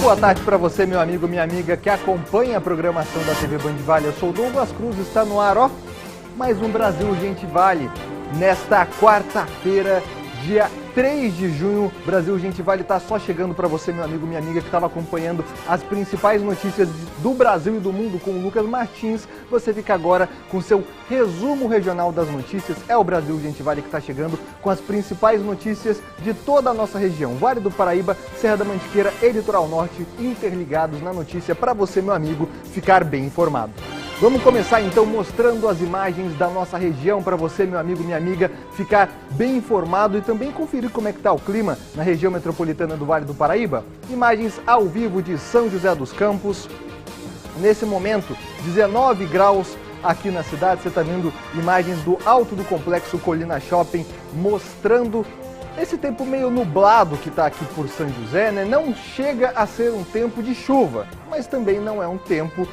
boa tarde para você, meu amigo, minha amiga, que acompanha a programação da TV Band Vale. Eu sou Douglas Cruz, está no ar, ó, mais um Brasil Gente Vale. Nesta quarta-feira, dia 3 de junho, Brasil Gente Vale está só chegando para você, meu amigo, minha amiga, que estava acompanhando as principais notícias do Brasil e do mundo com o Lucas Martins. Você fica agora com seu resumo regional das notícias. É o Brasil Gente Vale que está chegando com as principais notícias de toda a nossa região. Vale do Paraíba, Serra da Mantiqueira e Litoral Norte interligados na notícia para você, meu amigo, ficar bem informado. Vamos começar então mostrando as imagens da nossa região para você, meu amigo, minha amiga, ficar bem informado e também conferir como é que está o clima na região metropolitana do Vale do Paraíba. Imagens ao vivo de São José dos Campos. Nesse momento, 19 graus aqui na cidade. Você está vendo imagens do alto do complexo Colina Shopping mostrando esse tempo meio nublado que está aqui por São José, né? Não chega a ser um tempo de chuva, mas também não é um tempo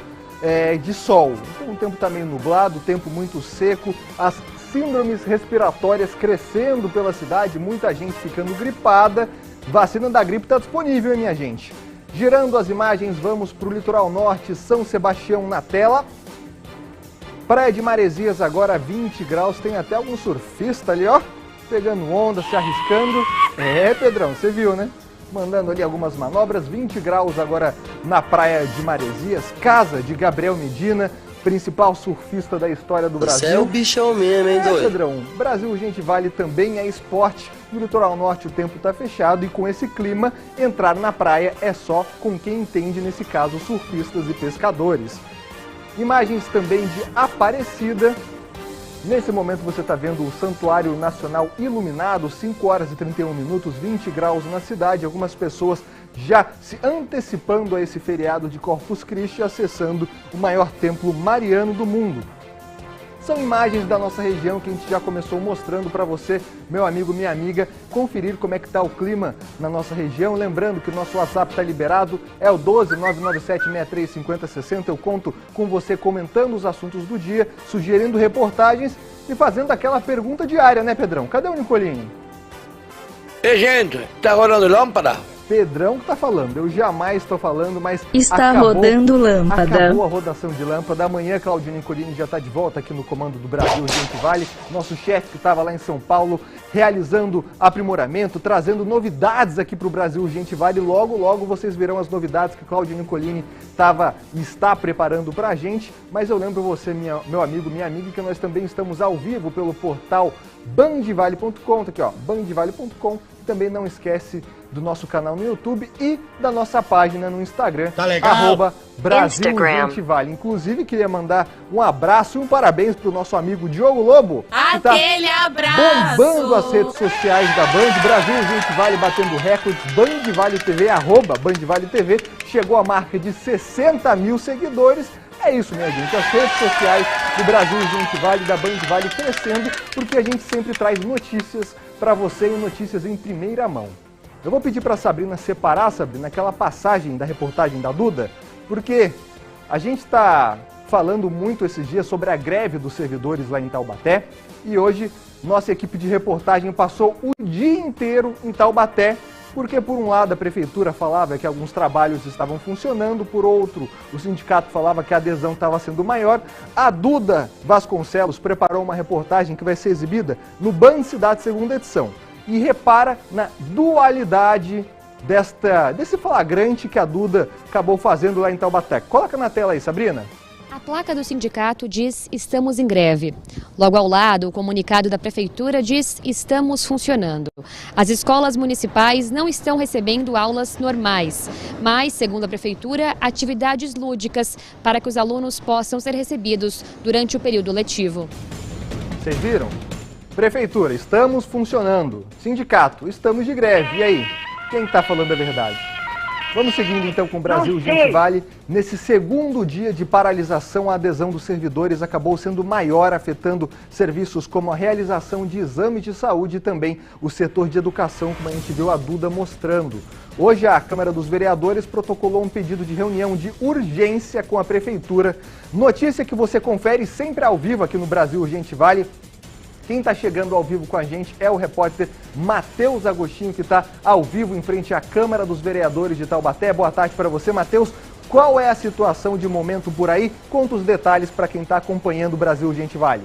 de sol. Então o tempo está meio nublado, o tempo muito seco, as síndromes respiratórias crescendo pela cidade, muita gente ficando gripada. Vacina da gripe está disponível, hein, minha gente? Girando as imagens, vamos para o litoral norte, São Sebastião na tela. Praia de Maresias agora 20 graus, tem até algum surfista ali, ó, pegando onda, se arriscando. Pedrão, você viu, né? Mandando ali algumas manobras, 20 graus agora na Praia de Maresias, casa de Gabriel Medina, principal surfista da história do Brasil. Você é o bichão mesmo, hein, doido? Pedrão, Brasil Gente Vale também é esporte. No litoral norte o tempo está fechado e com esse clima, entrar na praia é só com quem entende, nesse caso, surfistas e pescadores. Imagens também de Aparecida. Nesse momento você está vendo o Santuário Nacional iluminado, 5 horas e 31 minutos, 20 graus na cidade. Algumas pessoas já se antecipando a esse feriado de Corpus Christi, acessando o maior templo mariano do mundo. São imagens da nossa região que a gente já começou mostrando para você, meu amigo, minha amiga, conferir como é que está o clima na nossa região. Lembrando que o nosso WhatsApp está liberado, é o 12997635060. Eu conto com você comentando os assuntos do dia, sugerindo reportagens e fazendo aquela pergunta diária, né, Pedrão? Cadê o Nicolinho? Ei, gente, tá rolando lâmpada? Pedrão que tá falando, eu jamais estou falando, mas está rodando lâmpada. Acabou a rodação de lâmpada. Amanhã, Claudinho Nicolini já está de volta aqui no comando do Brasil Gente Vale. Nosso chefe que estava lá em São Paulo, realizando aprimoramento, trazendo novidades aqui para o Brasil Gente Vale. Logo, logo vocês verão as novidades que Claudinho Nicolini está preparando para a gente. Mas eu lembro você, meu amigo, minha amiga, que nós também estamos ao vivo pelo portal bandvale.com, tá aqui, ó, bandvale.com. Também não esquece do nosso canal no YouTube e da nossa página no Instagram, tá legal? Brasil Gente Vale. Inclusive, queria mandar um abraço e um parabéns para o nosso amigo Diogo Lobo, que tá bombando as redes sociais da Band. Brasil Gente Vale batendo recordes, Band Vale TV, @Band Vale TV, chegou a marca de 60 mil seguidores. É isso, minha gente, as redes sociais do Brasil Gente Vale, da Band Vale crescendo, porque a gente sempre traz notícias para você e notícias em primeira mão. Eu vou pedir para a Sabrina separar, Sabrina, aquela passagem da reportagem da Duda, porque a gente está falando muito esses dias sobre a greve dos servidores lá em Taubaté e hoje nossa equipe de reportagem passou o dia inteiro em Taubaté, porque por um lado a prefeitura falava que alguns trabalhos estavam funcionando, por outro o sindicato falava que a adesão estava sendo maior. A Duda Vasconcelos preparou uma reportagem que vai ser exibida no Band Cidade segunda edição. E repara na dualidade desse flagrante que a Duda acabou fazendo lá em Taubaté. Coloca na tela aí, Sabrina. A placa do sindicato diz "Estamos em greve". Logo ao lado, o comunicado da prefeitura diz "Estamos funcionando". As escolas municipais não estão recebendo aulas normais, mas, segundo a prefeitura, atividades lúdicas para que os alunos possam ser recebidos durante o período letivo. Vocês viram? Prefeitura, estamos funcionando. Sindicato, estamos de greve. E aí, quem está falando a verdade? Vamos seguindo então com o Brasil Gente Vale. Nesse segundo dia de paralisação, a adesão dos servidores acabou sendo maior, afetando serviços como a realização de exames de saúde e também o setor de educação, como a gente viu a Duda mostrando. Hoje a Câmara dos Vereadores protocolou um pedido de reunião de urgência com a Prefeitura. Notícia que você confere sempre ao vivo aqui no Brasil Gente Vale. Quem está chegando ao vivo com a gente é o repórter Matheus Agostinho, que está ao vivo em frente à Câmara dos Vereadores de Taubaté. Boa tarde para você, Matheus. Qual é a situação de momento por aí? Conta os detalhes para quem está acompanhando o Brasil Urgente Vale.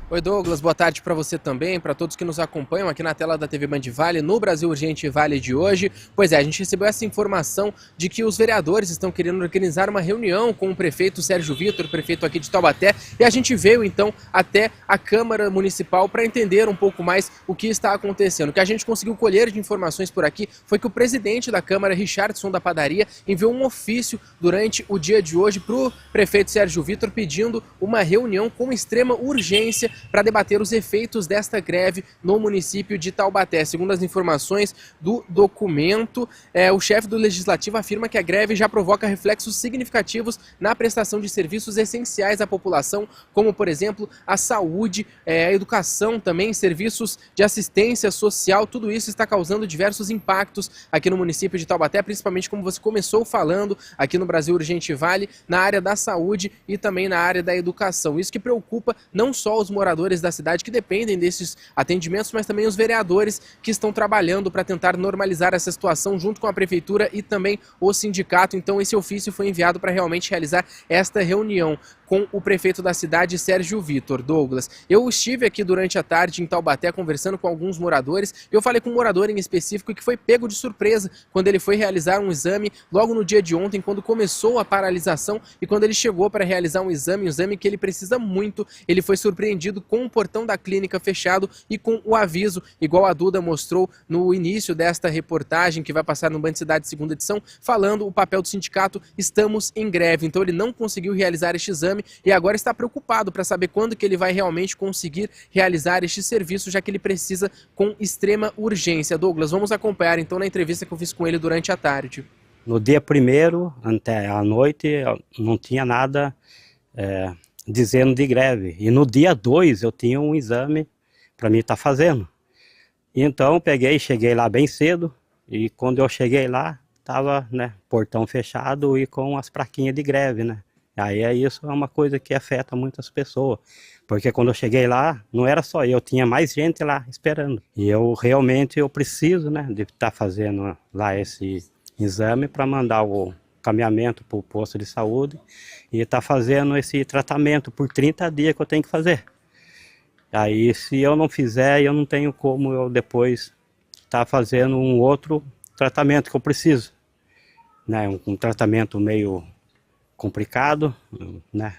Oi Douglas, boa tarde para você também, para todos que nos acompanham aqui na tela da TV Band Vale, no Brasil Urgente Vale de hoje. Pois é, a gente recebeu essa informação de que os vereadores estão querendo organizar uma reunião com o prefeito Sérgio Vitor, prefeito aqui de Taubaté, e a gente veio então até a Câmara Municipal para entender um pouco mais o que está acontecendo. O que a gente conseguiu colher de informações por aqui foi que o presidente da Câmara, Richardson da Padaria, enviou um ofício durante o dia de hoje para o prefeito Sérgio Vitor pedindo uma reunião com extrema urgência para debater os efeitos desta greve no município de Taubaté. Segundo as informações do documento, o chefe do Legislativo afirma que a greve já provoca reflexos significativos na prestação de serviços essenciais à população, como, por exemplo, a saúde, a educação também, serviços de assistência social. Tudo isso está causando diversos impactos aqui no município de Taubaté, principalmente como você começou falando aqui no Brasil Urgente Vale, na área da saúde e também na área da educação. Isso que preocupa não só os moradores da cidade que dependem desses atendimentos, mas também os vereadores que estão trabalhando para tentar normalizar essa situação junto com a prefeitura e também o sindicato. Então esse ofício foi enviado para realmente realizar esta reunião com o prefeito da cidade, Sérgio Vitor. Douglas, eu estive aqui durante a tarde em Taubaté conversando com alguns moradores. Eu falei com um morador em específico que foi pego de surpresa quando ele foi realizar um exame logo no dia de ontem, quando começou a paralisação, e quando ele chegou para realizar um exame que ele precisa muito, ele foi surpreendido com o portão da clínica fechado e com o aviso, igual a Duda mostrou no início desta reportagem que vai passar no Band Cidade segunda edição, falando o papel do sindicato, estamos em greve. Então ele não conseguiu realizar este exame e agora está preocupado para saber quando que ele vai realmente conseguir realizar este serviço, já que ele precisa com extrema urgência. Douglas, vamos acompanhar então na entrevista que eu fiz com ele durante a tarde. No dia 1º, até a noite, não tinha nada dizendo de greve. E no dia 2 eu tinha um exame para mim estar fazendo. Então cheguei lá bem cedo, e quando eu cheguei lá, estava, portão fechado e com as plaquinhas de greve, Aí isso é uma coisa que afeta muitas pessoas, porque quando eu cheguei lá, não era só eu, tinha mais gente lá esperando. E eu preciso, de estar fazendo lá esse exame para mandar o caminhamento para o posto de saúde e estar fazendo esse tratamento por 30 dias que eu tenho que fazer. Aí se eu não fizer, eu não tenho como eu depois estar fazendo um outro tratamento que eu preciso. Um tratamento meio complicado,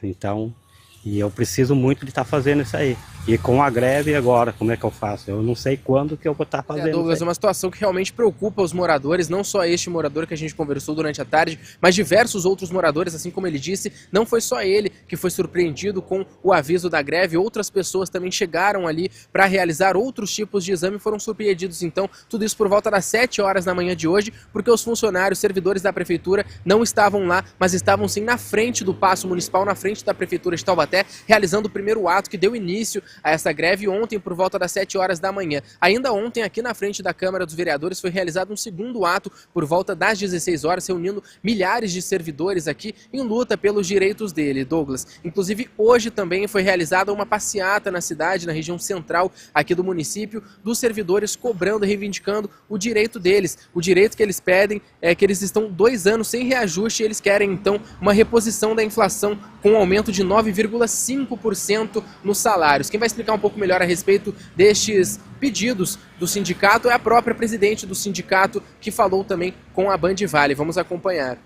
Então, e eu preciso muito de estar fazendo isso aí. E com a greve agora, como é que eu faço? Eu não sei quando que eu vou estar fazendo. Douglas, é uma situação que realmente preocupa os moradores, não só este morador que a gente conversou durante a tarde, mas diversos outros moradores, assim como ele disse, não foi só ele que foi surpreendido com o aviso da greve, outras pessoas também chegaram ali para realizar outros tipos de exame e foram surpreendidos. Então, tudo isso por volta das 7 horas da manhã de hoje, porque os funcionários, servidores da prefeitura não estavam lá, mas estavam sim na frente do Paço Municipal, na frente da prefeitura de Taubaté, realizando o primeiro ato que deu início a essa greve ontem por volta das 7 horas da manhã. Ainda ontem, aqui na frente da Câmara dos Vereadores, foi realizado um segundo ato por volta das 16 horas, reunindo milhares de servidores aqui em luta pelos direitos dele, Douglas. Inclusive, hoje também foi realizada uma passeata na cidade, na região central aqui do município, dos servidores cobrando e reivindicando o direito deles. O direito que eles pedem é que eles estão 2 anos sem reajuste e eles querem, então, uma reposição da inflação com um aumento de 9,5% nos salários. Quem vai explicar um pouco melhor a respeito destes pedidos do sindicato é a própria presidente do sindicato, que falou também com a Band Vale. Vamos acompanhar.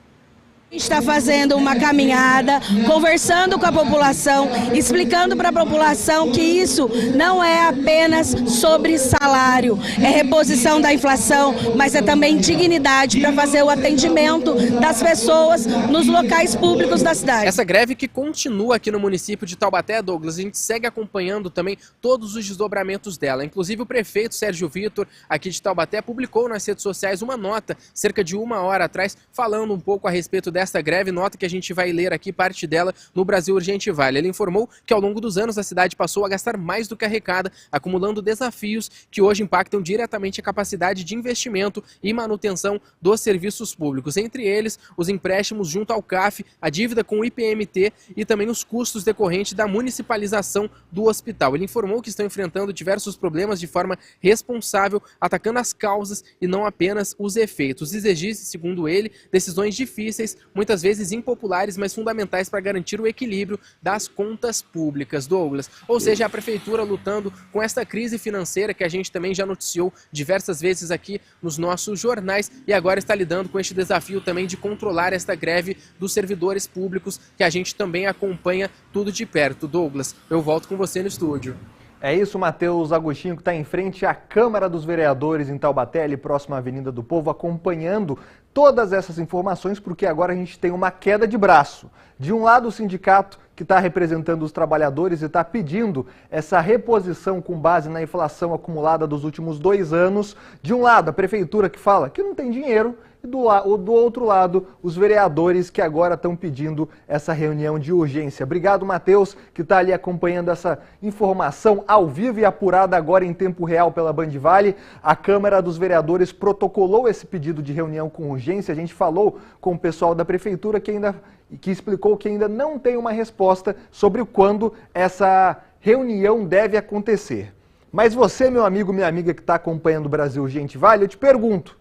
A gente está fazendo uma caminhada, conversando com a população, explicando para a população que isso não é apenas sobre salário, é reposição da inflação, mas é também dignidade para fazer o atendimento das pessoas nos locais públicos da cidade. Essa greve que continua aqui no município de Taubaté, Douglas, a gente segue acompanhando também todos os desdobramentos dela. Inclusive o prefeito Sérgio Vitor, aqui de Taubaté, publicou nas redes sociais uma nota, cerca de 1 hora atrás, falando um pouco a respeito desta greve, nota que a gente vai ler aqui parte dela no Brasil Urgente Vale. Ele informou que ao longo dos anos a cidade passou a gastar mais do que arrecada, acumulando desafios que hoje impactam diretamente a capacidade de investimento e manutenção dos serviços públicos. Entre eles, os empréstimos junto ao CAF, a dívida com o IPMT e também os custos decorrentes da municipalização do hospital. Ele informou que estão enfrentando diversos problemas de forma responsável, atacando as causas e não apenas os efeitos. Exigir, segundo ele, decisões difíceis, muitas vezes impopulares, mas fundamentais para garantir o equilíbrio das contas públicas. Douglas, ou seja, a prefeitura lutando com esta crise financeira que a gente também já noticiou diversas vezes aqui nos nossos jornais e agora está lidando com este desafio também de controlar esta greve dos servidores públicos que a gente também acompanha tudo de perto. Douglas, eu volto com você no estúdio. É isso, Matheus Agostinho, que está em frente à Câmara dos Vereadores em Taubaté, ali próximo à Avenida do Povo, acompanhando todas essas informações, porque agora a gente tem uma queda de braço. De um lado, o sindicato, que está representando os trabalhadores e está pedindo essa reposição com base na inflação acumulada dos últimos 2 anos. De um lado, a prefeitura que fala que não tem dinheiro, e do outro lado, os vereadores que agora estão pedindo essa reunião de urgência. Obrigado, Matheus, que está ali acompanhando essa informação ao vivo e apurada agora em tempo real pela Band Vale. A Câmara dos Vereadores protocolou esse pedido de reunião com urgência. A gente falou com o pessoal da prefeitura que explicou que ainda não tem uma resposta sobre quando essa reunião deve acontecer. Mas você, meu amigo, minha amiga que está acompanhando o Brasil Urgente Vale, eu te pergunto,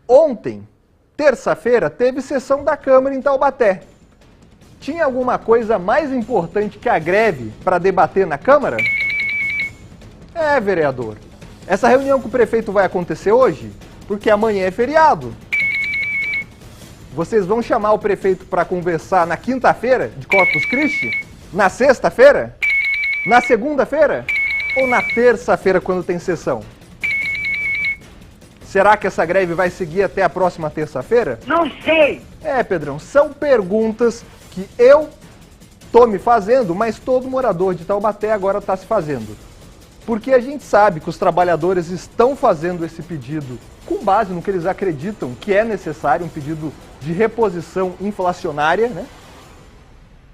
ontem, terça-feira, teve sessão da Câmara em Taubaté. Tinha alguma coisa mais importante que a greve para debater na Câmara? É, vereador. Essa reunião com o prefeito vai acontecer hoje? Porque amanhã é feriado. Vocês vão chamar o prefeito para conversar na quinta-feira, de Corpus Christi? Na sexta-feira? Na segunda-feira? Ou na terça-feira, quando tem sessão? Será que essa greve vai seguir até a próxima terça-feira? Não sei! É, Pedrão, são perguntas que eu estou me fazendo, mas todo morador de Taubaté agora está se fazendo. Porque a gente sabe que os trabalhadores estão fazendo esse pedido com base no que eles acreditam que é necessário, um pedido de reposição inflacionária, né?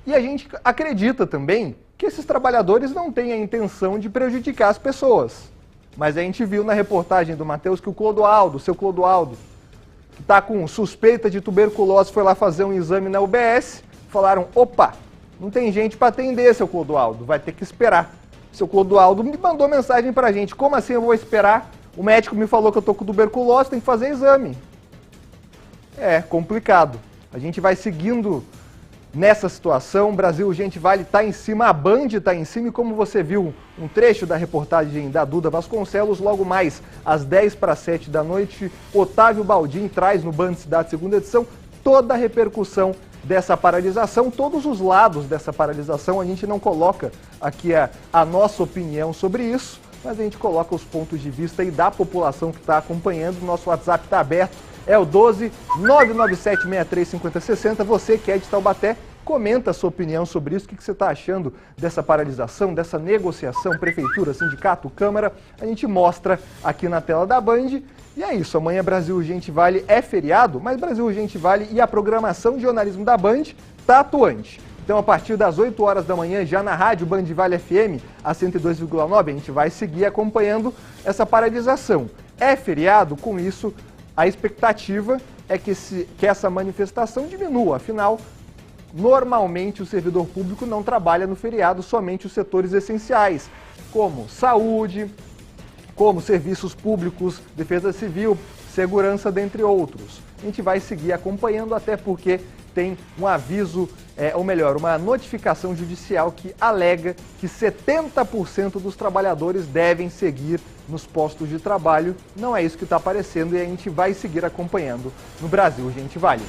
E a gente acredita também que esses trabalhadores não têm a intenção de prejudicar as pessoas. Mas a gente viu na reportagem do Matheus que o Clodoaldo, seu Clodoaldo, que está com suspeita de tuberculose, foi lá fazer um exame na UBS, falaram, opa, não tem gente para atender, seu Clodoaldo, vai ter que esperar. Seu Clodoaldo me mandou mensagem para a gente, como assim eu vou esperar? O médico me falou que eu estou com tuberculose, tem que fazer exame. É complicado. A gente vai seguindo nessa situação, o Brasil Urgente Vale está em cima, a Band está em cima e como você viu um trecho da reportagem da Duda Vasconcelos, logo mais às 6:50 da noite, Otávio Baldin traz no Band Cidade segunda edição toda a repercussão dessa paralisação, todos os lados dessa paralisação. A gente não coloca aqui a nossa opinião sobre isso, mas a gente coloca os pontos de vista aí da população que está acompanhando. O nosso WhatsApp está aberto, é o 12 997 63 50 60. Você que é de Taubaté, comenta a sua opinião sobre isso. O que você está achando dessa paralisação, dessa negociação, prefeitura, sindicato, Câmara? A gente mostra aqui na tela da Band. E é isso, amanhã Brasil Urgente Vale é feriado, mas Brasil Urgente Vale e a programação de jornalismo da Band está atuante. Então, a partir das 8 horas da manhã, já na rádio Band Vale FM, a 102,9, a gente vai seguir acompanhando essa paralisação. É feriado, com isso, a expectativa é que essa manifestação diminua. Afinal, normalmente o servidor público não trabalha no feriado, somente os setores essenciais, como saúde, como serviços públicos, defesa civil, segurança, dentre outros. A gente vai seguir acompanhando, até porque tem um aviso, ou melhor, uma notificação judicial que alega que 70% dos trabalhadores devem seguir nos postos de trabalho. Não é isso que está aparecendo e a gente vai seguir acompanhando no Brasil Urgente Vale.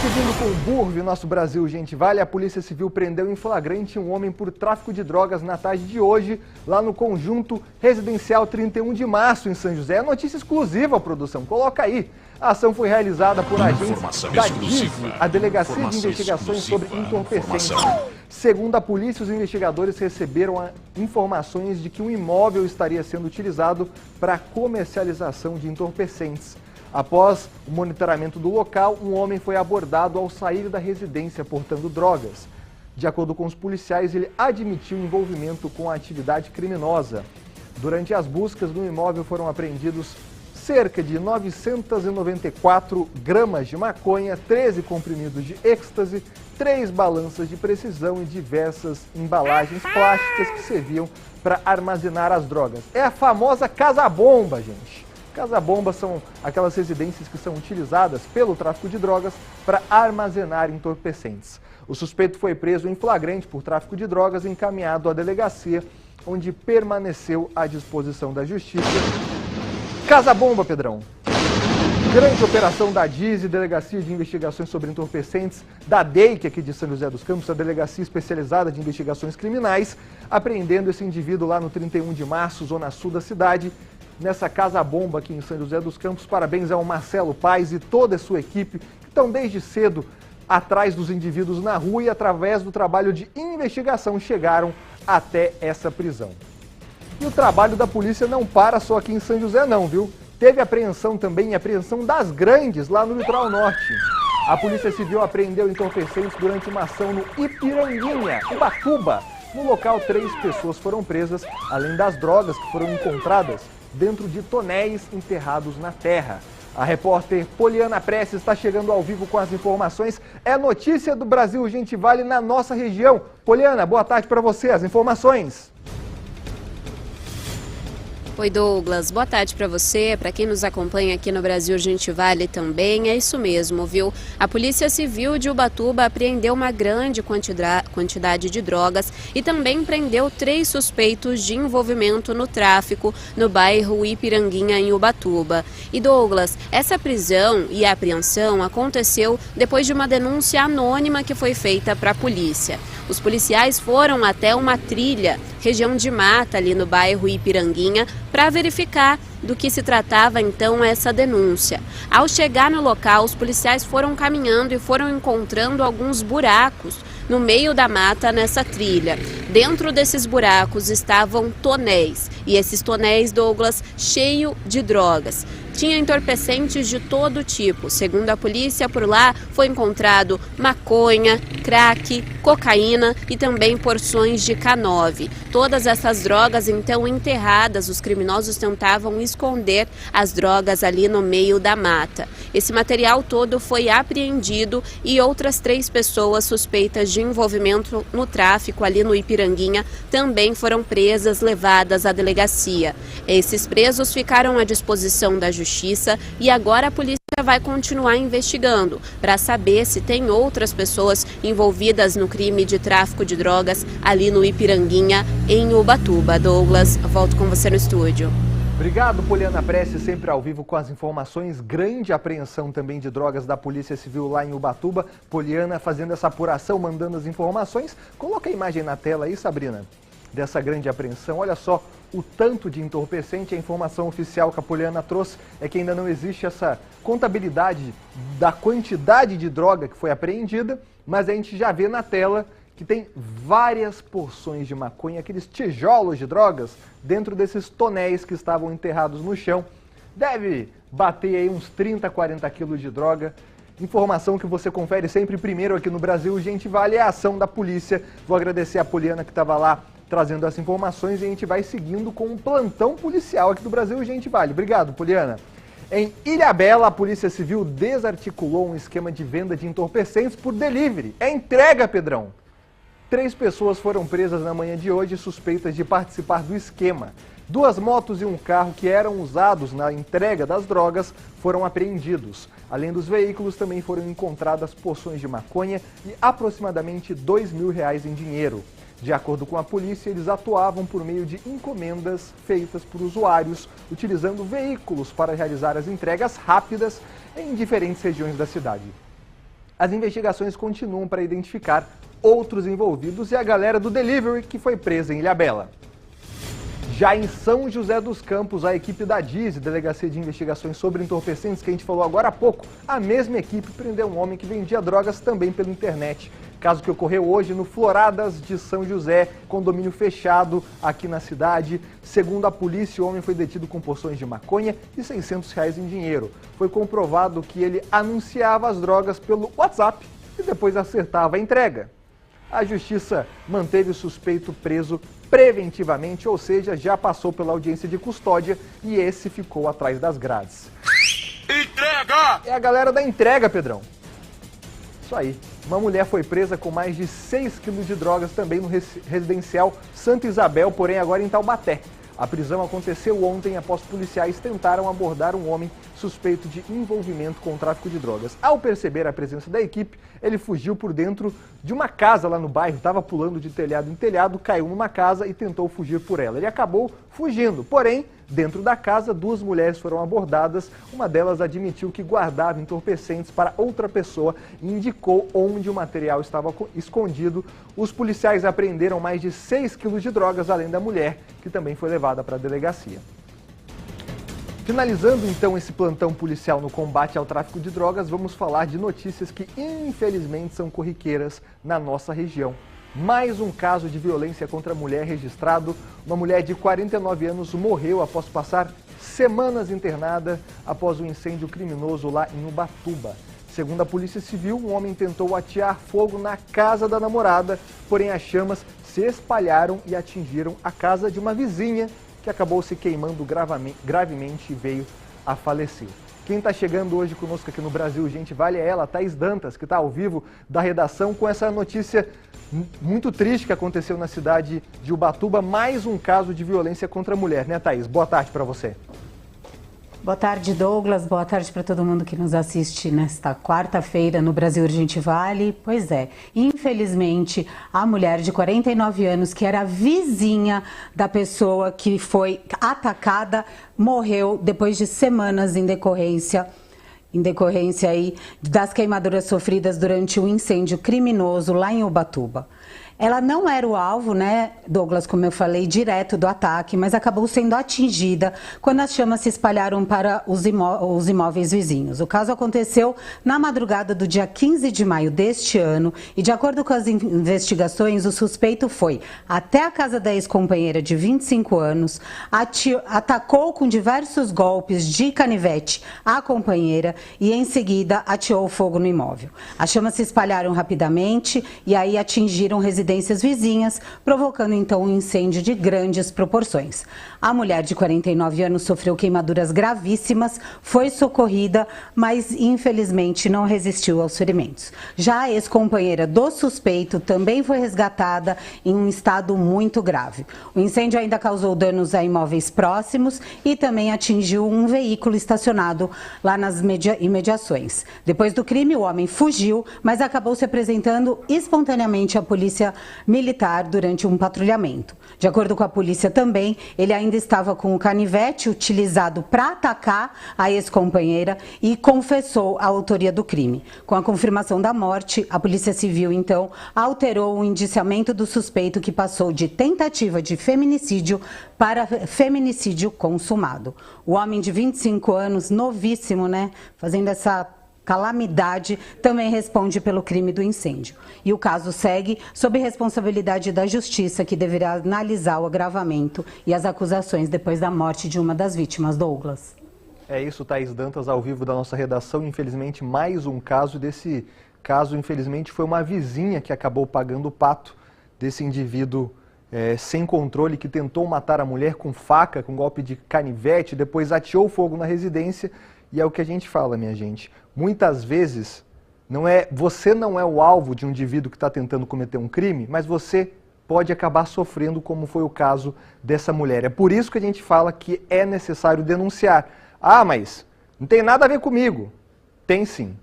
Seguindo com o Burve, nosso Brasil Urgente Vale, a Polícia Civil prendeu em flagrante um homem por tráfico de drogas na tarde de hoje, lá no conjunto residencial 31 de março, em São José. É notícia exclusiva, produção, coloca aí. A ação foi realizada por agentes da DIV, a Delegacia de Investigações sobre Entorpecentes. Segundo a polícia, os investigadores receberam informações de que um imóvel estaria sendo utilizado para comercialização de entorpecentes. Após o monitoramento do local, um homem foi abordado ao sair da residência portando drogas. De acordo com os policiais, ele admitiu envolvimento com a atividade criminosa. Durante as buscas no imóvel foram apreendidos cerca de 994 gramas de maconha, 13 comprimidos de êxtase, 3 balanças de precisão e diversas embalagens plásticas que serviam para armazenar as drogas. É a famosa casa-bomba, gente. Casa-bomba são aquelas residências que são utilizadas pelo tráfico de drogas para armazenar entorpecentes. O suspeito foi preso em flagrante por tráfico de drogas e encaminhado à delegacia, onde permaneceu à disposição da justiça. Casa-bomba, Pedrão. Grande operação da DIS, Delegacia de Investigações sobre Entorpecentes, da DEIC aqui de São José dos Campos, a Delegacia Especializada de Investigações Criminais, apreendendo esse indivíduo lá no 31 de março, zona sul da cidade, nessa casa-bomba aqui em São José dos Campos. Parabéns ao Marcelo Paes e toda a sua equipe, que estão desde cedo atrás dos indivíduos na rua e, através do trabalho de investigação, chegaram até essa prisão. E o trabalho da polícia não para só aqui em São José não, viu? Teve apreensão também, apreensão das grandes lá no litoral norte. A Polícia Civil apreendeu entorpecentes durante uma ação no Ipiranguinha, Ubatuba. No local, 3 pessoas foram presas, além das drogas que foram encontradas dentro de tonéis enterrados na terra. A repórter Poliana Prestes está chegando ao vivo com as informações. É notícia do Brasil Gente Vale na nossa região. Poliana, boa tarde para você. As informações. Oi, Douglas. Boa tarde para você, para quem nos acompanha aqui no Brasil Gente Vale também. É isso mesmo, viu? A Polícia Civil de Ubatuba apreendeu uma grande quantidade de drogas e também prendeu 3 suspeitos de envolvimento no tráfico no bairro Ipiranguinha, em Ubatuba. E, Douglas, essa prisão e apreensão aconteceu depois de uma denúncia anônima que foi feita para a polícia. Os policiais foram até uma trilha, região de mata ali no bairro Ipiranguinha, para verificar do que se tratava então essa denúncia. Ao chegar no local, os policiais foram caminhando e foram encontrando alguns buracos no meio da mata nessa trilha. Dentro desses buracos estavam tonéis, e esses tonéis, Douglas, cheio de drogas. Tinha entorpecentes de todo tipo. Segundo a polícia, por lá foi encontrado maconha, crack, cocaína e também porções de K9. Todas essas drogas, então, enterradas, os criminosos tentavam esconder as drogas ali no meio da mata. Esse material todo foi apreendido e outras 3 pessoas suspeitas de envolvimento no tráfico ali no Ipiranguinha também foram presas, levadas à delegacia. Esses presos ficaram à disposição da justiça e agora a polícia vai continuar investigando para saber se tem outras pessoas envolvidas no crime de tráfico de drogas ali no Ipiranguinha, em Ubatuba. Douglas, volto com você no estúdio. Obrigado, Poliana Prestes, sempre ao vivo com as informações. Grande apreensão também de drogas da Polícia Civil lá em Ubatuba. Poliana fazendo essa apuração, mandando as informações. Coloca a imagem na tela aí, Sabrina, dessa grande apreensão. Olha só o tanto de entorpecente. A informação oficial que a Poliana trouxe é que ainda não existe essa contabilidade da quantidade de droga que foi apreendida, mas a gente já vê na tela que tem várias porções de maconha, aqueles tijolos de drogas, dentro desses tonéis que estavam enterrados no chão. Deve bater aí uns 30, 40 quilos de droga. Informação que você confere sempre primeiro aqui no Brasil Gente Vale, é a ação da polícia. Vou agradecer a Poliana que estava lá trazendo essas informações e a gente vai seguindo com um plantão policial aqui do Brasil Gente Vale. Obrigado, Poliana. Em Ilhabela, a Polícia Civil desarticulou um esquema de venda de entorpecentes por delivery. É entrega, Pedrão. 3 pessoas foram presas na manhã de hoje suspeitas de participar do esquema. 2 motos e um carro que eram usados na entrega das drogas foram apreendidos. Além dos veículos, também foram encontradas porções de maconha e aproximadamente R$2.000 em dinheiro. De acordo com a polícia, eles atuavam por meio de encomendas feitas por usuários, utilizando veículos para realizar as entregas rápidas em diferentes regiões da cidade. As investigações continuam para identificar outros envolvidos e a galera do delivery que foi presa em Ilhabela. Já em São José dos Campos, a equipe da DIS, Delegacia de Investigações sobre Entorpecentes, que a gente falou agora há pouco, a mesma equipe prendeu um homem que vendia drogas também pela internet. Caso que ocorreu hoje no Floradas de São José, condomínio fechado aqui na cidade. Segundo a polícia, o homem foi detido com porções de maconha e R$600 em dinheiro. Foi comprovado que ele anunciava as drogas pelo WhatsApp e depois acertava a entrega. A justiça manteve o suspeito preso preventivamente, ou seja, já passou pela audiência de custódia e esse ficou atrás das grades. Entrega! É a galera da entrega, Pedrão. Isso aí. Uma mulher foi presa com mais de 6 quilos de drogas também no residencial Santa Isabel, porém agora em Taubaté. A prisão aconteceu ontem após policiais tentaram abordar um homem suspeito de envolvimento com o tráfico de drogas. Ao perceber a presença da equipe, ele fugiu por dentro de uma casa lá no bairro, estava pulando de telhado em telhado, caiu numa casa e tentou fugir por ela. Ele acabou fugindo, porém, dentro da casa, 2 mulheres foram abordadas. Uma delas admitiu que guardava entorpecentes para outra pessoa e indicou onde o material estava escondido. Os policiais apreenderam mais de 6 quilos de drogas, além da mulher, que também foi levada para a delegacia. Finalizando então esse plantão policial no combate ao tráfico de drogas, vamos falar de notícias que infelizmente são corriqueiras na nossa região. Mais um caso de violência contra a mulher registrado. Uma mulher de 49 anos morreu após passar semanas internada após um incêndio criminoso lá em Ubatuba. Segundo a Polícia Civil, um homem tentou atear fogo na casa da namorada, porém as chamas se espalharam e atingiram a casa de uma vizinha, que acabou se queimando gravemente e veio a falecer. Quem está chegando hoje conosco aqui no Brasil Gente Vale é ela, Thaís Dantas, que está ao vivo da redação com essa notícia muito triste que aconteceu na cidade de Ubatuba. Mais um caso de violência contra a mulher, né, Thaís? Boa tarde para você. Boa tarde, Douglas. Boa tarde para todo mundo que nos assiste nesta quarta-feira no Brasil Urgente Vale. Pois é, infelizmente, a mulher de 49 anos, que era vizinha da pessoa que foi atacada, morreu depois de semanas em decorrência aí das queimaduras sofridas durante um incêndio criminoso lá em Ubatuba. Ela não era o alvo, né, Douglas, como eu falei, direto do ataque, mas acabou sendo atingida quando as chamas se espalharam para os imóveis vizinhos. O caso aconteceu na madrugada do dia 15 de maio deste ano e, de acordo com as investigações, o suspeito foi até a casa da ex-companheira de 25 anos, atacou com diversos golpes de canivete a companheira e, em seguida, ateou fogo no imóvel. As chamas se espalharam rapidamente e aí atingiram residências vizinhas, provocando então um incêndio de grandes proporções. A mulher de 49 anos sofreu queimaduras gravíssimas, foi socorrida, mas infelizmente não resistiu aos ferimentos. Já a ex-companheira do suspeito também foi resgatada em um estado muito grave. O incêndio ainda causou danos a imóveis próximos e também atingiu um veículo estacionado lá nas imediações. Depois do crime, o homem fugiu, mas acabou se apresentando espontaneamente à polícia militar durante um patrulhamento. De acordo com a polícia também, ele ainda estava com o canivete utilizado para atacar a ex-companheira e confessou a autoria do crime. Com a confirmação da morte, a Polícia Civil, então, alterou o indiciamento do suspeito, que passou de tentativa de feminicídio para feminicídio consumado. O homem de 25 anos, novíssimo, né, fazendo essa calamidade, também responde pelo crime do incêndio. E o caso segue sob responsabilidade da Justiça, que deverá analisar o agravamento e as acusações depois da morte de uma das vítimas, Douglas. É isso, Thaís Dantas, ao vivo da nossa redação. Infelizmente, mais um caso. Desse caso, infelizmente, foi uma vizinha que acabou pagando o pato desse indivíduo sem controle, que tentou matar a mulher com faca, com golpe de canivete, depois ateou fogo na residência. E é o que a gente fala, minha gente. Muitas vezes, você não é o alvo de um indivíduo que está tentando cometer um crime, mas você pode acabar sofrendo, como foi o caso dessa mulher. É por isso que a gente fala que é necessário denunciar. Ah, mas não tem nada a ver comigo. Tem sim.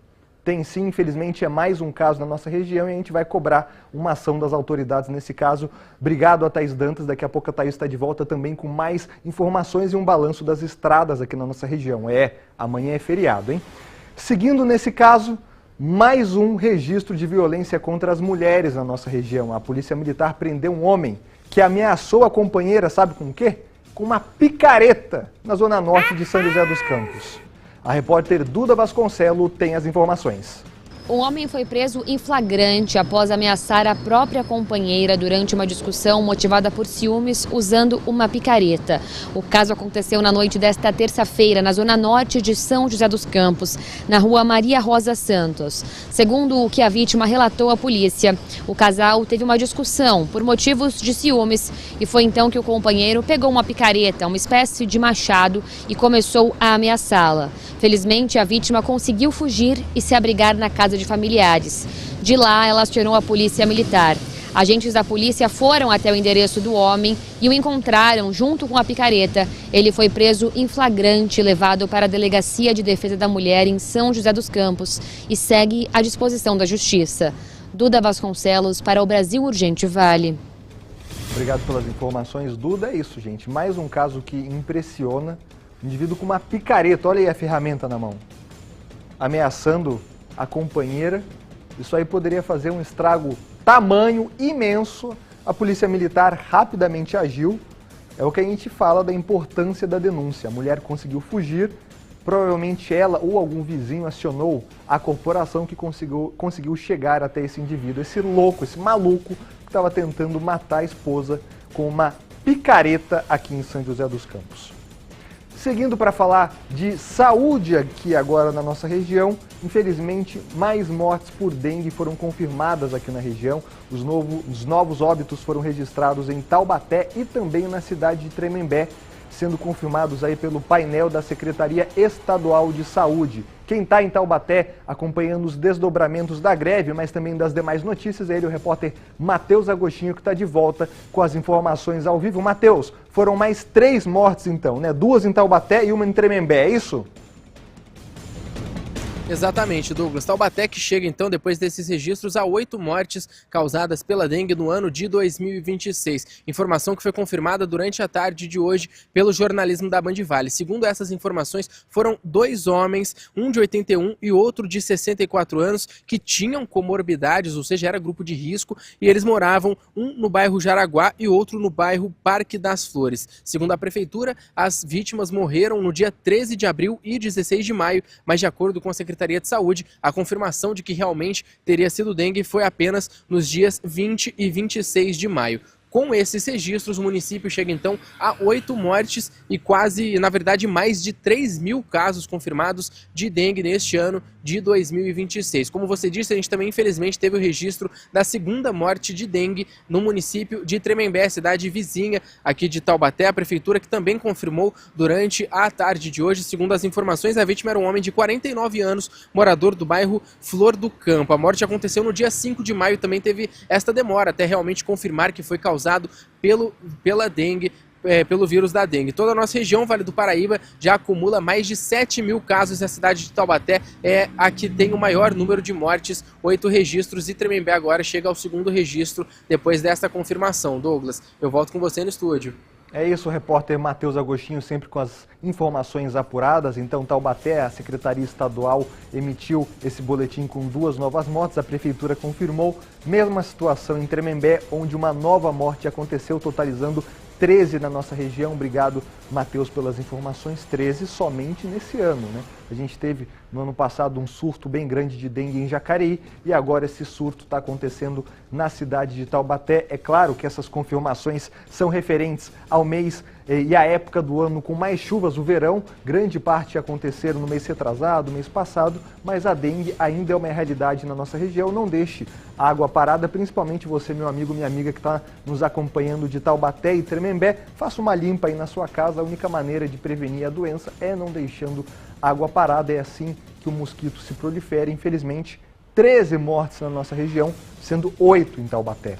Tem sim, infelizmente é mais um caso na nossa região e a gente vai cobrar uma ação das autoridades nesse caso. Obrigado a Thaís Dantas, daqui a pouco a Thaís está de volta também com mais informações e um balanço das estradas aqui na nossa região. Amanhã é feriado, hein? Seguindo nesse caso, mais um registro de violência contra as mulheres na nossa região. A Polícia Militar prendeu um homem que ameaçou a companheira, sabe com o quê? Com uma picareta na zona norte de São José dos Campos. A repórter Duda Vasconcelos tem as informações. Um homem foi preso em flagrante após ameaçar a própria companheira durante uma discussão motivada por ciúmes usando uma picareta. O caso aconteceu na noite desta terça-feira, na zona norte de São José dos Campos, na rua Maria Rosa Santos. Segundo o que a vítima relatou à polícia, o casal teve uma discussão por motivos de ciúmes e foi então que o companheiro pegou uma picareta, uma espécie de machado, e começou a ameaçá-la. Felizmente, a vítima conseguiu fugir e se abrigar na casa de familiares. De lá, ela acionou a polícia militar. Agentes da polícia foram até o endereço do homem e o encontraram junto com a picareta. Ele foi preso em flagrante e levado para a Delegacia de Defesa da Mulher em São José dos Campos e segue à disposição da Justiça. Duda Vasconcelos para o Brasil Urgente Vale. Obrigado pelas informações, Duda. É isso, gente. Mais um caso que impressiona. Indivíduo com uma picareta, olha aí a ferramenta na mão, ameaçando a companheira. Isso aí poderia fazer um estrago tamanho imenso. A polícia militar rapidamente agiu. É o que a gente fala da importância da denúncia. A mulher conseguiu fugir, provavelmente ela ou algum vizinho acionou a corporação que conseguiu chegar até esse indivíduo, esse louco, esse maluco que estava tentando matar a esposa com uma picareta aqui em São José dos Campos. Seguindo para falar de saúde aqui agora na nossa região, infelizmente mais mortes por dengue foram confirmadas aqui na região. Os novos óbitos foram registrados em Taubaté e também na cidade de Tremembé, sendo confirmados aí pelo painel da Secretaria Estadual de Saúde. Quem está em Taubaté acompanhando os desdobramentos da greve, mas também das demais notícias, é ele, o repórter Matheus Agostinho, que está de volta com as informações ao vivo. Matheus, foram mais 3 mortes então, né? 2 em Taubaté e uma em Tremembé, é isso? Exatamente, Douglas. Taubaté que chega então, depois desses registros, a 8 mortes causadas pela dengue no ano de 2026. Informação que foi confirmada durante a tarde de hoje pelo jornalismo da Band Vale. Segundo essas informações, foram 2 homens, um de 81 e outro de 64 anos, que tinham comorbidades, ou seja, era grupo de risco, e eles moravam um no bairro Jaraguá e outro no bairro Parque das Flores. Segundo a prefeitura, as vítimas morreram no dia 13 de abril e 16 de maio, mas de acordo com a Secretaria de Saúde, a confirmação de que realmente teria sido dengue foi apenas nos dias 20 e 26 de maio. Com esses registros, o município chega então a 8 mortes e quase, na verdade, mais de 3.000 casos confirmados de dengue neste ano de 2026. Como você disse, a gente também, infelizmente, teve o registro da 2ª morte de dengue no município de Tremembé, cidade vizinha aqui de Taubaté. A prefeitura que também confirmou durante a tarde de hoje. Segundo as informações, a vítima era um homem de 49 anos, morador do bairro Flor do Campo. A morte aconteceu no dia 5 de maio, também teve esta demora até realmente confirmar que foi causado pela dengue, pelo vírus da dengue. Toda a nossa região, Vale do Paraíba, já acumula mais de 7.000 casos e a cidade de Taubaté é a que tem o maior número de mortes, 8 registros, e Tremembé agora chega ao 2º registro depois desta confirmação. Douglas, eu volto com você no estúdio. É isso, o repórter Matheus Agostinho sempre com as informações apuradas. Então, Taubaté, a Secretaria Estadual emitiu esse boletim com 2 novas mortes. A Prefeitura confirmou. Mesma situação em Tremembé, onde uma nova morte aconteceu, totalizando 13 na nossa região. Obrigado, Matheus, pelas informações. 13 somente nesse ano, né? A gente teve no ano passado um surto bem grande de dengue em Jacareí e agora esse surto está acontecendo na cidade de Taubaté. É claro que essas confirmações são referentes ao mês e à época do ano com mais chuvas, o verão. Grande parte aconteceram no mês retrasado, mês passado, mas a dengue ainda é uma realidade na nossa região. Não deixe a água parada, principalmente você, meu amigo, minha amiga que está nos acompanhando de Taubaté e Tremembé. Faça uma limpa aí na sua casa. A única maneira de prevenir a doença é não deixando água parada. É assim que o mosquito se prolifera. Infelizmente, 13 mortes na nossa região, sendo 8 em Taubaté.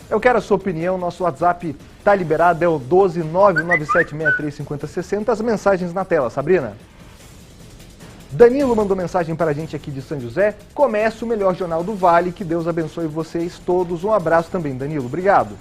Eu quero a sua opinião, nosso WhatsApp está liberado, é o 12997635060. As mensagens na tela, Sabrina. Danilo mandou mensagem para a gente aqui de São José. Começa o melhor jornal do Vale, que Deus abençoe vocês todos. Um abraço também, Danilo, obrigado.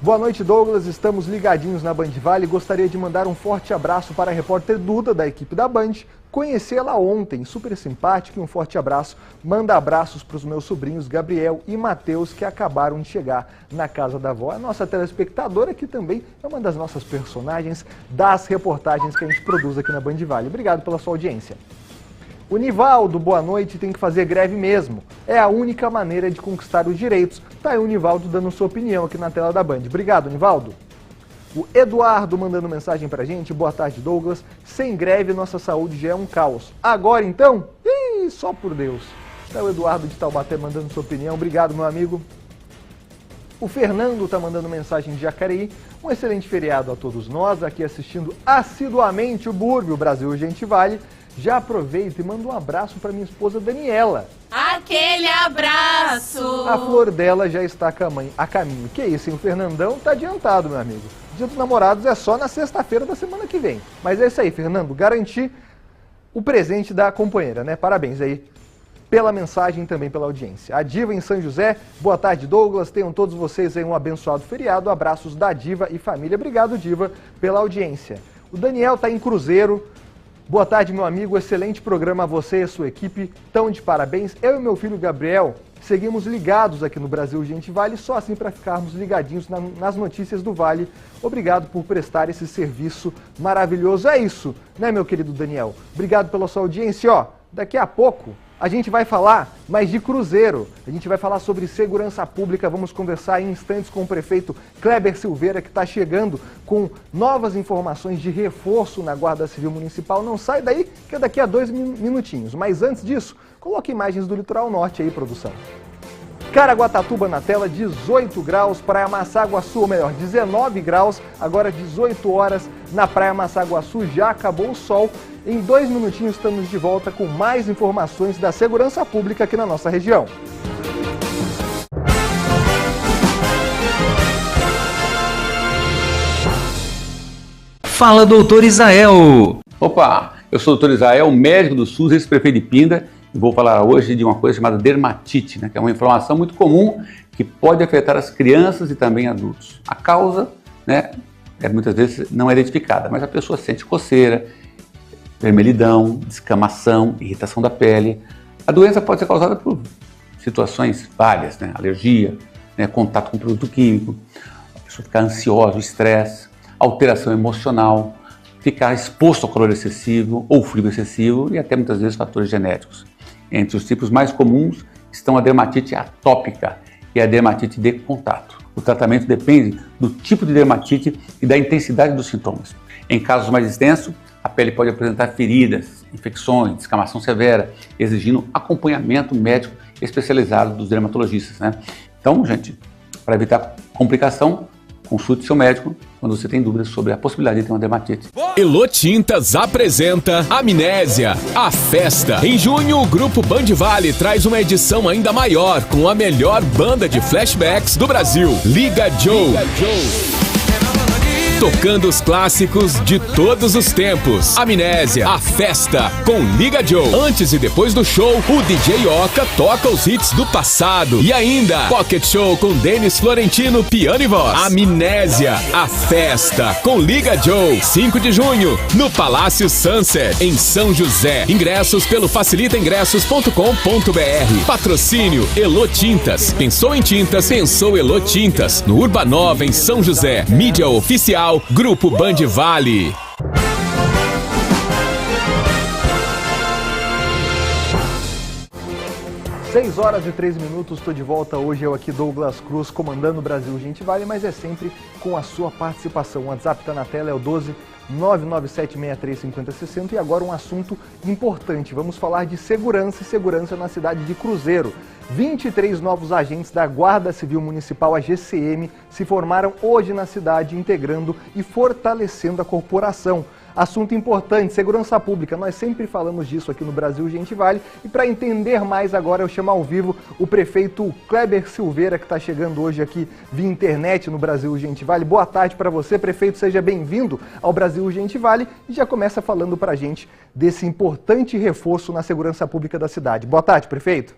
Boa noite, Douglas. Estamos ligadinhos na Band Vale. Gostaria de mandar um forte abraço para a repórter Duda, da equipe da Band. Conheci ela ontem, super simpática, e um forte abraço. Manda abraços para os meus sobrinhos Gabriel e Matheus, que acabaram de chegar na casa da avó. A nossa telespectadora, que também é uma das nossas personagens das reportagens que a gente produz aqui na Band Vale. Obrigado pela sua audiência. O Nivaldo, boa noite, tem que fazer greve mesmo. É a única maneira de conquistar os direitos. Tá aí o Nivaldo dando sua opinião aqui na tela da Band. Obrigado, Nivaldo. O Eduardo mandando mensagem pra gente. Boa tarde, Douglas. Sem greve, nossa saúde já é um caos. Agora, então? Ih, só por Deus. Tá o Eduardo de Taubaté mandando sua opinião. Obrigado, meu amigo. O Fernando tá mandando mensagem de Jacareí. Um excelente feriado a todos nós, aqui assistindo assiduamente o Burb, o Brasil Gente Vale. Já aproveito e mando um abraço para minha esposa Daniela. Aquele abraço! A flor dela já está a caminho. Que isso, hein? O Fernandão tá adiantado, meu amigo. Dia dos Namorados é só na sexta-feira da semana que vem. Mas é isso aí, Fernando. Garanti o presente da companheira, né? Parabéns aí pela mensagem e também pela audiência. A Diva em São José. Boa tarde, Douglas. Tenham todos vocês aí um abençoado feriado. Abraços da Diva e família. Obrigado, Diva, pela audiência. O Daniel tá em Cruzeiro. Boa tarde, meu amigo. Excelente programa a você e a sua equipe. Tão de parabéns. Eu e meu filho Gabriel seguimos ligados aqui no Brasil Gente Vale, só assim para ficarmos ligadinhos nas notícias do Vale. Obrigado por prestar esse serviço maravilhoso. É isso, né, meu querido Daniel? Obrigado pela sua audiência. Ó, daqui a pouco a gente vai falar mais de Cruzeiro. A gente vai falar sobre segurança pública. Vamos conversar em instantes com o prefeito Kleber Silveira, que está chegando com novas informações de reforço na Guarda Civil Municipal. Não sai daí, que é daqui a 2 minutinhos. Mas antes disso, coloque imagens do litoral norte aí, produção. Caraguatatuba na tela, 18 graus, Praia Massaguaçu, ou melhor, 19 graus, agora 18 horas na Praia Massaguaçu, já acabou o sol. Em 2 minutinhos estamos de volta com mais informações da segurança pública aqui na nossa região. Fala, doutor Israel! Opa, eu sou o doutor Israel, médico do SUS, ex-prefeito de Pinda, e vou falar hoje de uma coisa chamada dermatite, né, que é uma inflamação muito comum que pode afetar as crianças e também adultos. A causa, né, muitas vezes não é identificada, mas a pessoa sente coceira, vermelhidão, descamação, irritação da pele. A doença pode ser causada por situações várias, né, alergia, né, contato com produto químico, a pessoa ficar ansiosa, estresse, alteração emocional, ficar exposto ao calor excessivo ou frio excessivo e até muitas vezes fatores genéticos. Entre os tipos mais comuns estão a dermatite atópica e a dermatite de contato. O tratamento depende do tipo de dermatite e da intensidade dos sintomas. Em casos mais extensos, a pele pode apresentar feridas, infecções, descamação severa, exigindo acompanhamento médico especializado dos dermatologistas, né? Então, gente, para evitar complicação, consulte seu médico quando você tem dúvidas sobre a possibilidade de ter uma dermatite. Elo Tintas apresenta Amnésia, a festa. Em junho, o grupo Band Vale traz uma edição ainda maior com a melhor banda de flashbacks do Brasil, Liga Joe. Tocando os clássicos de todos os tempos. Amnésia, a festa, com Liga Joe. Antes e depois do show, o DJ Oca toca os hits do passado. E ainda, Pocket Show com Denis Florentino, piano e voz. Amnésia, a festa, com Liga Joe. 5 de junho, no Palácio Sunset, em São José. Ingressos pelo facilitaingressos.com.br. Patrocínio Elo Tintas. Pensou em tintas? Pensou Elo Tintas. No Urbanova, em São José. Mídia oficial Grupo Band Vale. 6 horas e 3 minutos, estou de volta. Hoje eu aqui, Douglas Cruz, comandando o Brasil Gente Vale, mas é sempre com a sua participação. O WhatsApp está na tela, é o 12-997635060 e agora um assunto importante. Vamos falar de segurança e segurança na cidade de Cruzeiro. 23 novos agentes da Guarda Civil Municipal, a GCM, se formaram hoje na cidade, integrando e fortalecendo a corporação. Assunto importante, segurança pública. Nós sempre falamos disso aqui no Brasil Gente Vale. E para entender mais agora, eu chamo ao vivo o prefeito Kleber Silveira, que está chegando hoje aqui via internet no Brasil Gente Vale. Boa tarde para você, prefeito. Seja bem-vindo ao Brasil Gente Vale. E já começa falando para a gente desse importante reforço na segurança pública da cidade. Boa tarde, prefeito.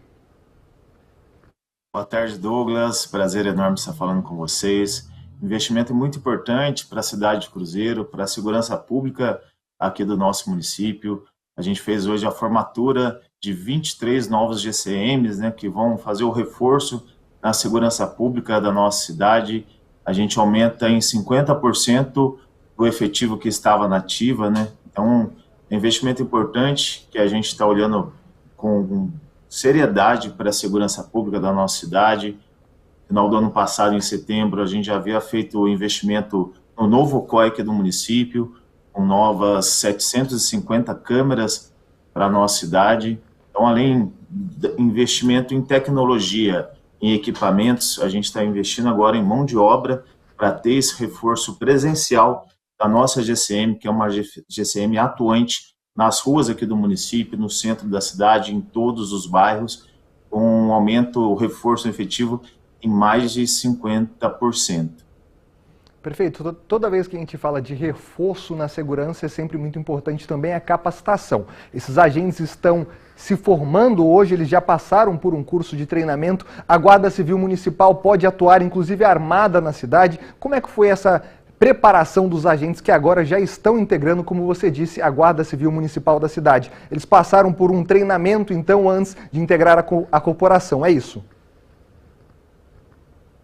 Boa tarde, Douglas. Prazer enorme estar falando com vocês. Investimento muito importante para a cidade de Cruzeiro, para a segurança pública aqui do nosso município. A gente fez hoje a formatura de 23 novos GCMs, né, que vão fazer o reforço na segurança pública da nossa cidade. A gente aumenta em 50% o efetivo que estava na ativa, né? Então, É um investimento importante que a gente está olhando com seriedade para a segurança pública da nossa cidade. No final do ano passado, em setembro, a gente já havia feito o investimento no novo COI aqui do município, com novas 750 câmeras para a nossa cidade. Então, além do investimento em tecnologia, em equipamentos, a gente está investindo agora em mão de obra para ter esse reforço presencial da nossa GCM, que é uma GCM atuante nas ruas aqui do município, no centro da cidade, em todos os bairros, com um aumento, o reforço efetivo em mais de 50%. Perfeito. Toda vez que a gente fala de reforço na segurança, é sempre muito importante também a capacitação. Esses agentes estão se formando hoje, eles já passaram por um curso de treinamento. A Guarda Civil Municipal pode atuar, inclusive armada na cidade. Como é que foi essa preparação dos agentes que agora já estão integrando, como você disse, a Guarda Civil Municipal da cidade? Eles passaram por um treinamento, então, antes de integrar a corporação, é isso?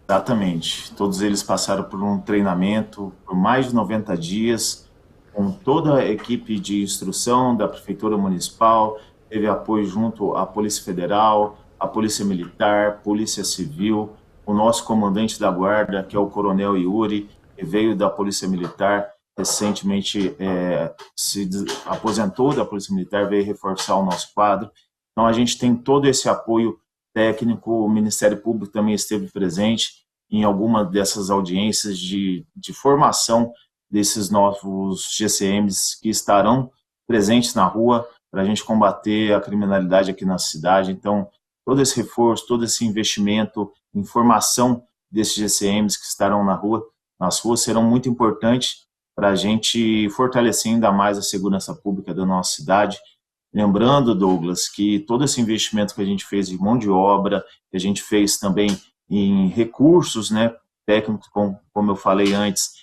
Exatamente. Todos eles passaram por um treinamento por mais de 90 dias, com toda a equipe de instrução da Prefeitura Municipal, teve apoio junto à Polícia Federal, à Polícia Militar, Polícia Civil, o nosso comandante da Guarda, que é o Coronel Yuri, que veio da Polícia Militar, recentemente se aposentou da Polícia Militar, veio reforçar o nosso quadro. Então a gente tem todo esse apoio técnico, o Ministério Público também esteve presente em alguma dessas audiências de formação desses novos GCMs que estarão presentes na rua para a gente combater a criminalidade aqui na cidade. Então, todo esse reforço, todo esse investimento em formação desses GCMs que estarão nas ruas serão muito importantes para a gente fortalecer ainda mais a segurança pública da nossa cidade. Lembrando, Douglas, que todo esse investimento que a gente fez em mão de obra, que a gente fez também em recursos, né, técnicos, como eu falei antes,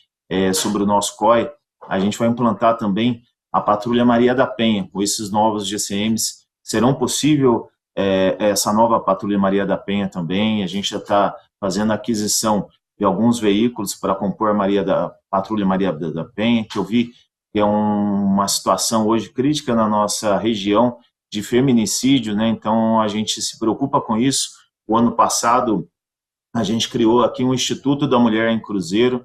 sobre o nosso COI, a gente vai implantar também a Patrulha Maria da Penha. Com esses novos GCMs, serão possível essa nova Patrulha Maria da Penha também. A gente já está fazendo a aquisição de alguns veículos para compor a Patrulha Maria da Penha, que eu vi que é uma situação hoje crítica na nossa região de feminicídio, né? Então a gente se preocupa com isso. O ano passado a gente criou aqui um Instituto da Mulher em Cruzeiro.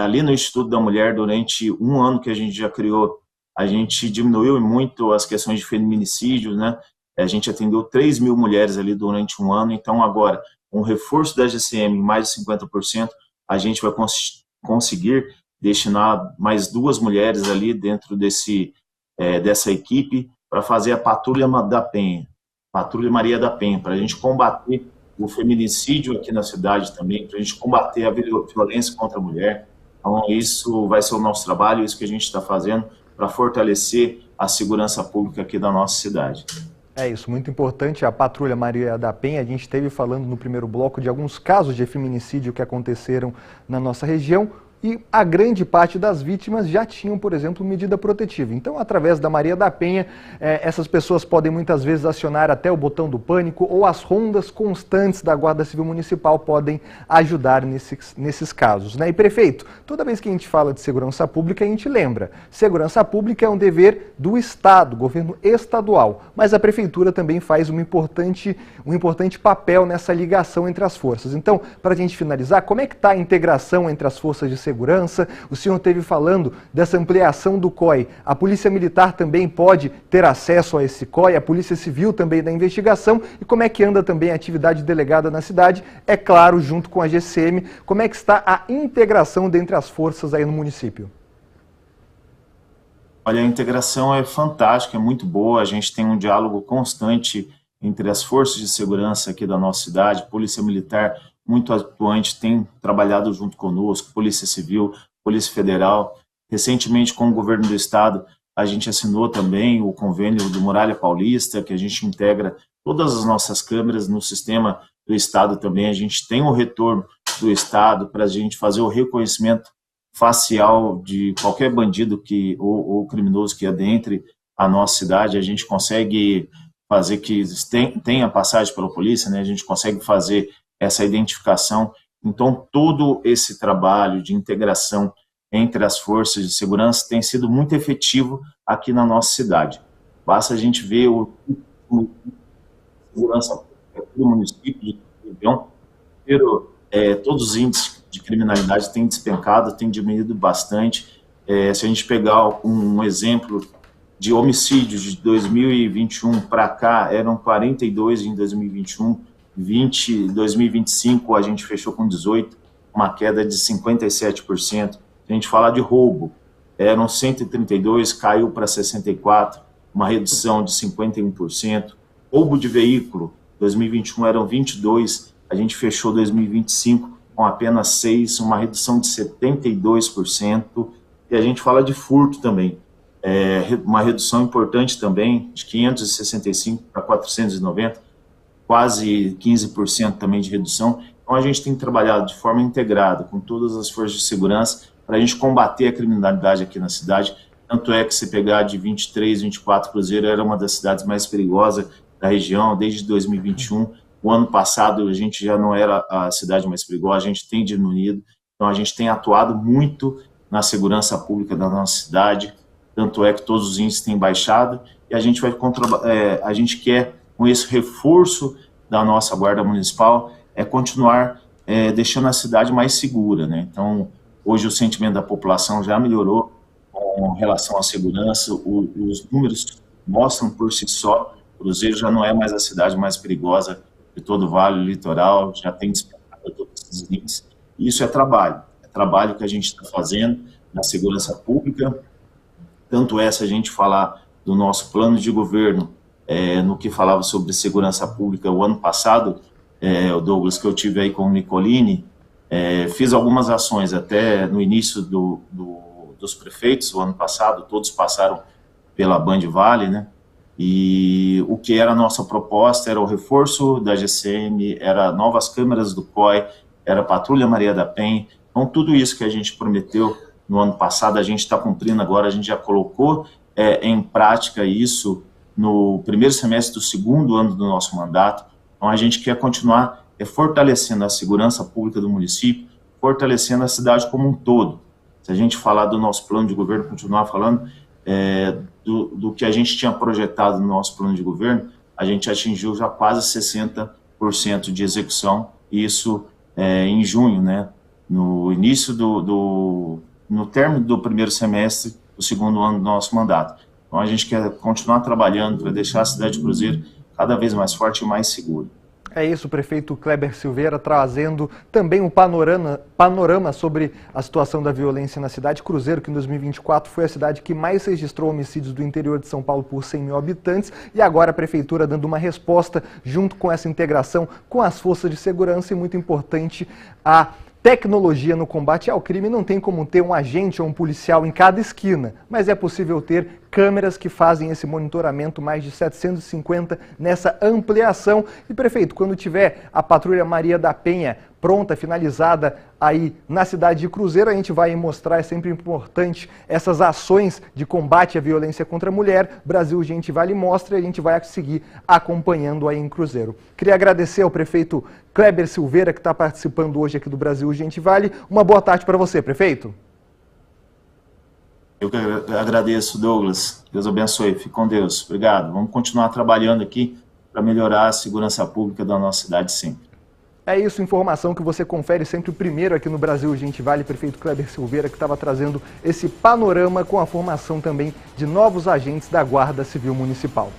Ali no Instituto da Mulher, durante um ano que a gente já criou, a gente diminuiu muito as questões de feminicídio, né? A gente atendeu 3 mil mulheres ali durante um ano. Então agora, com o reforço da GCM em mais de 50%, a gente vai conseguir destinar mais 2 mulheres ali dentro dessa equipe para fazer a Patrulha da Penha, Patrulha Maria da Penha, para a gente combater o feminicídio aqui na cidade também, para a gente combater a violência contra a mulher. Então isso vai ser o nosso trabalho, isso que a gente está fazendo para fortalecer a segurança pública aqui da nossa cidade. É isso, muito importante a Patrulha Maria da Penha. A gente esteve falando no primeiro bloco de alguns casos de feminicídio que aconteceram na nossa região. E a grande parte das vítimas já tinham, por exemplo, medida protetiva. Então, através da Maria da Penha, essas pessoas podem muitas vezes acionar até o botão do pânico ou as rondas constantes da Guarda Civil Municipal podem ajudar nesses casos, né? E prefeito, toda vez que a gente fala de segurança pública, a gente lembra, segurança pública é um dever do Estado, governo estadual, mas a prefeitura também faz um importante papel nessa ligação entre as forças. Então, para a gente finalizar, como é que está a integração entre as forças de segurança? O senhor esteve falando dessa ampliação do COI. A Polícia Militar também pode ter acesso a esse COI, a Polícia Civil também da investigação. E como é que anda também a atividade delegada na cidade? É claro, junto com a GCM, como é que está a integração dentre as forças aí no município? Olha, a integração é fantástica, é muito boa. A gente tem um diálogo constante entre as forças de segurança aqui da nossa cidade, Polícia Militar, muito atuante, tem trabalhado junto conosco, Polícia Civil, Polícia Federal. Recentemente, com o governo do estado, a gente assinou também o convênio do Muralha Paulista, que a gente integra todas as nossas câmeras no sistema do estado também. A gente tem o retorno do estado para a gente fazer o reconhecimento facial de qualquer bandido ou criminoso que adentre a nossa cidade. A gente consegue fazer que tenha passagem pela polícia, né? A gente consegue fazer essa identificação. Então, todo esse trabalho de integração entre as forças de segurança tem sido muito efetivo aqui na nossa cidade. Basta a gente ver o segurança do município, de região, todos os índices de criminalidade têm despencado, têm diminuído bastante. Se a gente pegar um exemplo de homicídios de 2021 para cá, eram 42 em 2021, 20 em 2025 a gente fechou com 18, uma queda de 57%. Se a gente falar de roubo, eram 132, caiu para 64, uma redução de 51%. Roubo de veículo, 2021 eram 22, a gente fechou 2025 com apenas 6, uma redução de 72%. E a gente fala de furto também, uma redução importante também, de 565 para 490, quase 15% também de redução. Então a gente tem trabalhado de forma integrada com todas as forças de segurança para a gente combater a criminalidade aqui na cidade. Tanto é que se pegar de 23, 24, Cruzeiro era uma das cidades mais perigosas da região desde 2021. O ano passado a gente já não era a cidade mais perigosa, a gente tem diminuído. Então a gente tem atuado muito na segurança pública da nossa cidade. Tanto é que todos os índices têm baixado e a gente a gente quer, com esse reforço da nossa Guarda Municipal, continuar deixando a cidade mais segura, né? Então, hoje o sentimento da população já melhorou com relação à segurança, os números mostram por si só, Cruzeiro já não é mais a cidade mais perigosa de todo o Vale, Litoral, já tem despertado todos esses índices. Isso é trabalho que a gente está fazendo na segurança pública. Tanto se a gente falar do nosso plano de governo, no que falava sobre segurança pública o ano passado, o Douglas, que eu tive aí com o Nicolini, fiz algumas ações até no início dos prefeitos, o ano passado, todos passaram pela Bandivale, né? E o que era a nossa proposta era o reforço da GCM, era novas câmeras do COI, era a Patrulha Maria da Penha. Então, tudo isso que a gente prometeu no ano passado, a gente está cumprindo agora, a gente já colocou em prática isso no primeiro semestre do segundo ano do nosso mandato. Então, a gente quer continuar fortalecendo a segurança pública do município, fortalecendo a cidade como um todo. Se a gente falar do nosso plano de governo, continuar falando do que a gente tinha projetado no nosso plano de governo, a gente atingiu já quase 60% de execução, isso em junho, né? No início no término do primeiro semestre do segundo ano do nosso mandato. Então a gente quer continuar trabalhando para deixar a cidade de Cruzeiro cada vez mais forte e mais segura. É isso, o prefeito Kleber Silveira trazendo também um panorama sobre a situação da violência na cidade. Cruzeiro, que em 2024 foi a cidade que mais registrou homicídios do interior de São Paulo por 100 mil habitantes, e agora a prefeitura dando uma resposta junto com essa integração com as forças de segurança, e muito importante, a tecnologia no combate ao crime. Não tem como ter um agente ou um policial em cada esquina, mas é possível ter câmeras que fazem esse monitoramento, mais de 750 nessa ampliação. E, prefeito, quando tiver a Patrulha Maria da Penha pronta, finalizada aí na cidade de Cruzeiro, a gente vai mostrar, é sempre importante, essas ações de combate à violência contra a mulher. Brasil Urgente Vale mostra, e a gente vai seguir acompanhando aí em Cruzeiro. Queria agradecer ao prefeito Kleber Silveira, que está participando hoje aqui do Brasil Urgente Vale. Uma boa tarde para você, prefeito. Eu que agradeço, Douglas. Deus abençoe. Fique com Deus. Obrigado. Vamos continuar trabalhando aqui para melhorar a segurança pública da nossa cidade sempre. É isso, informação que você confere sempre primeiro aqui no Brasil Urgente Vale. Prefeito Kleber Silveira, que estava trazendo esse panorama com a formação também de novos agentes da Guarda Civil Municipal.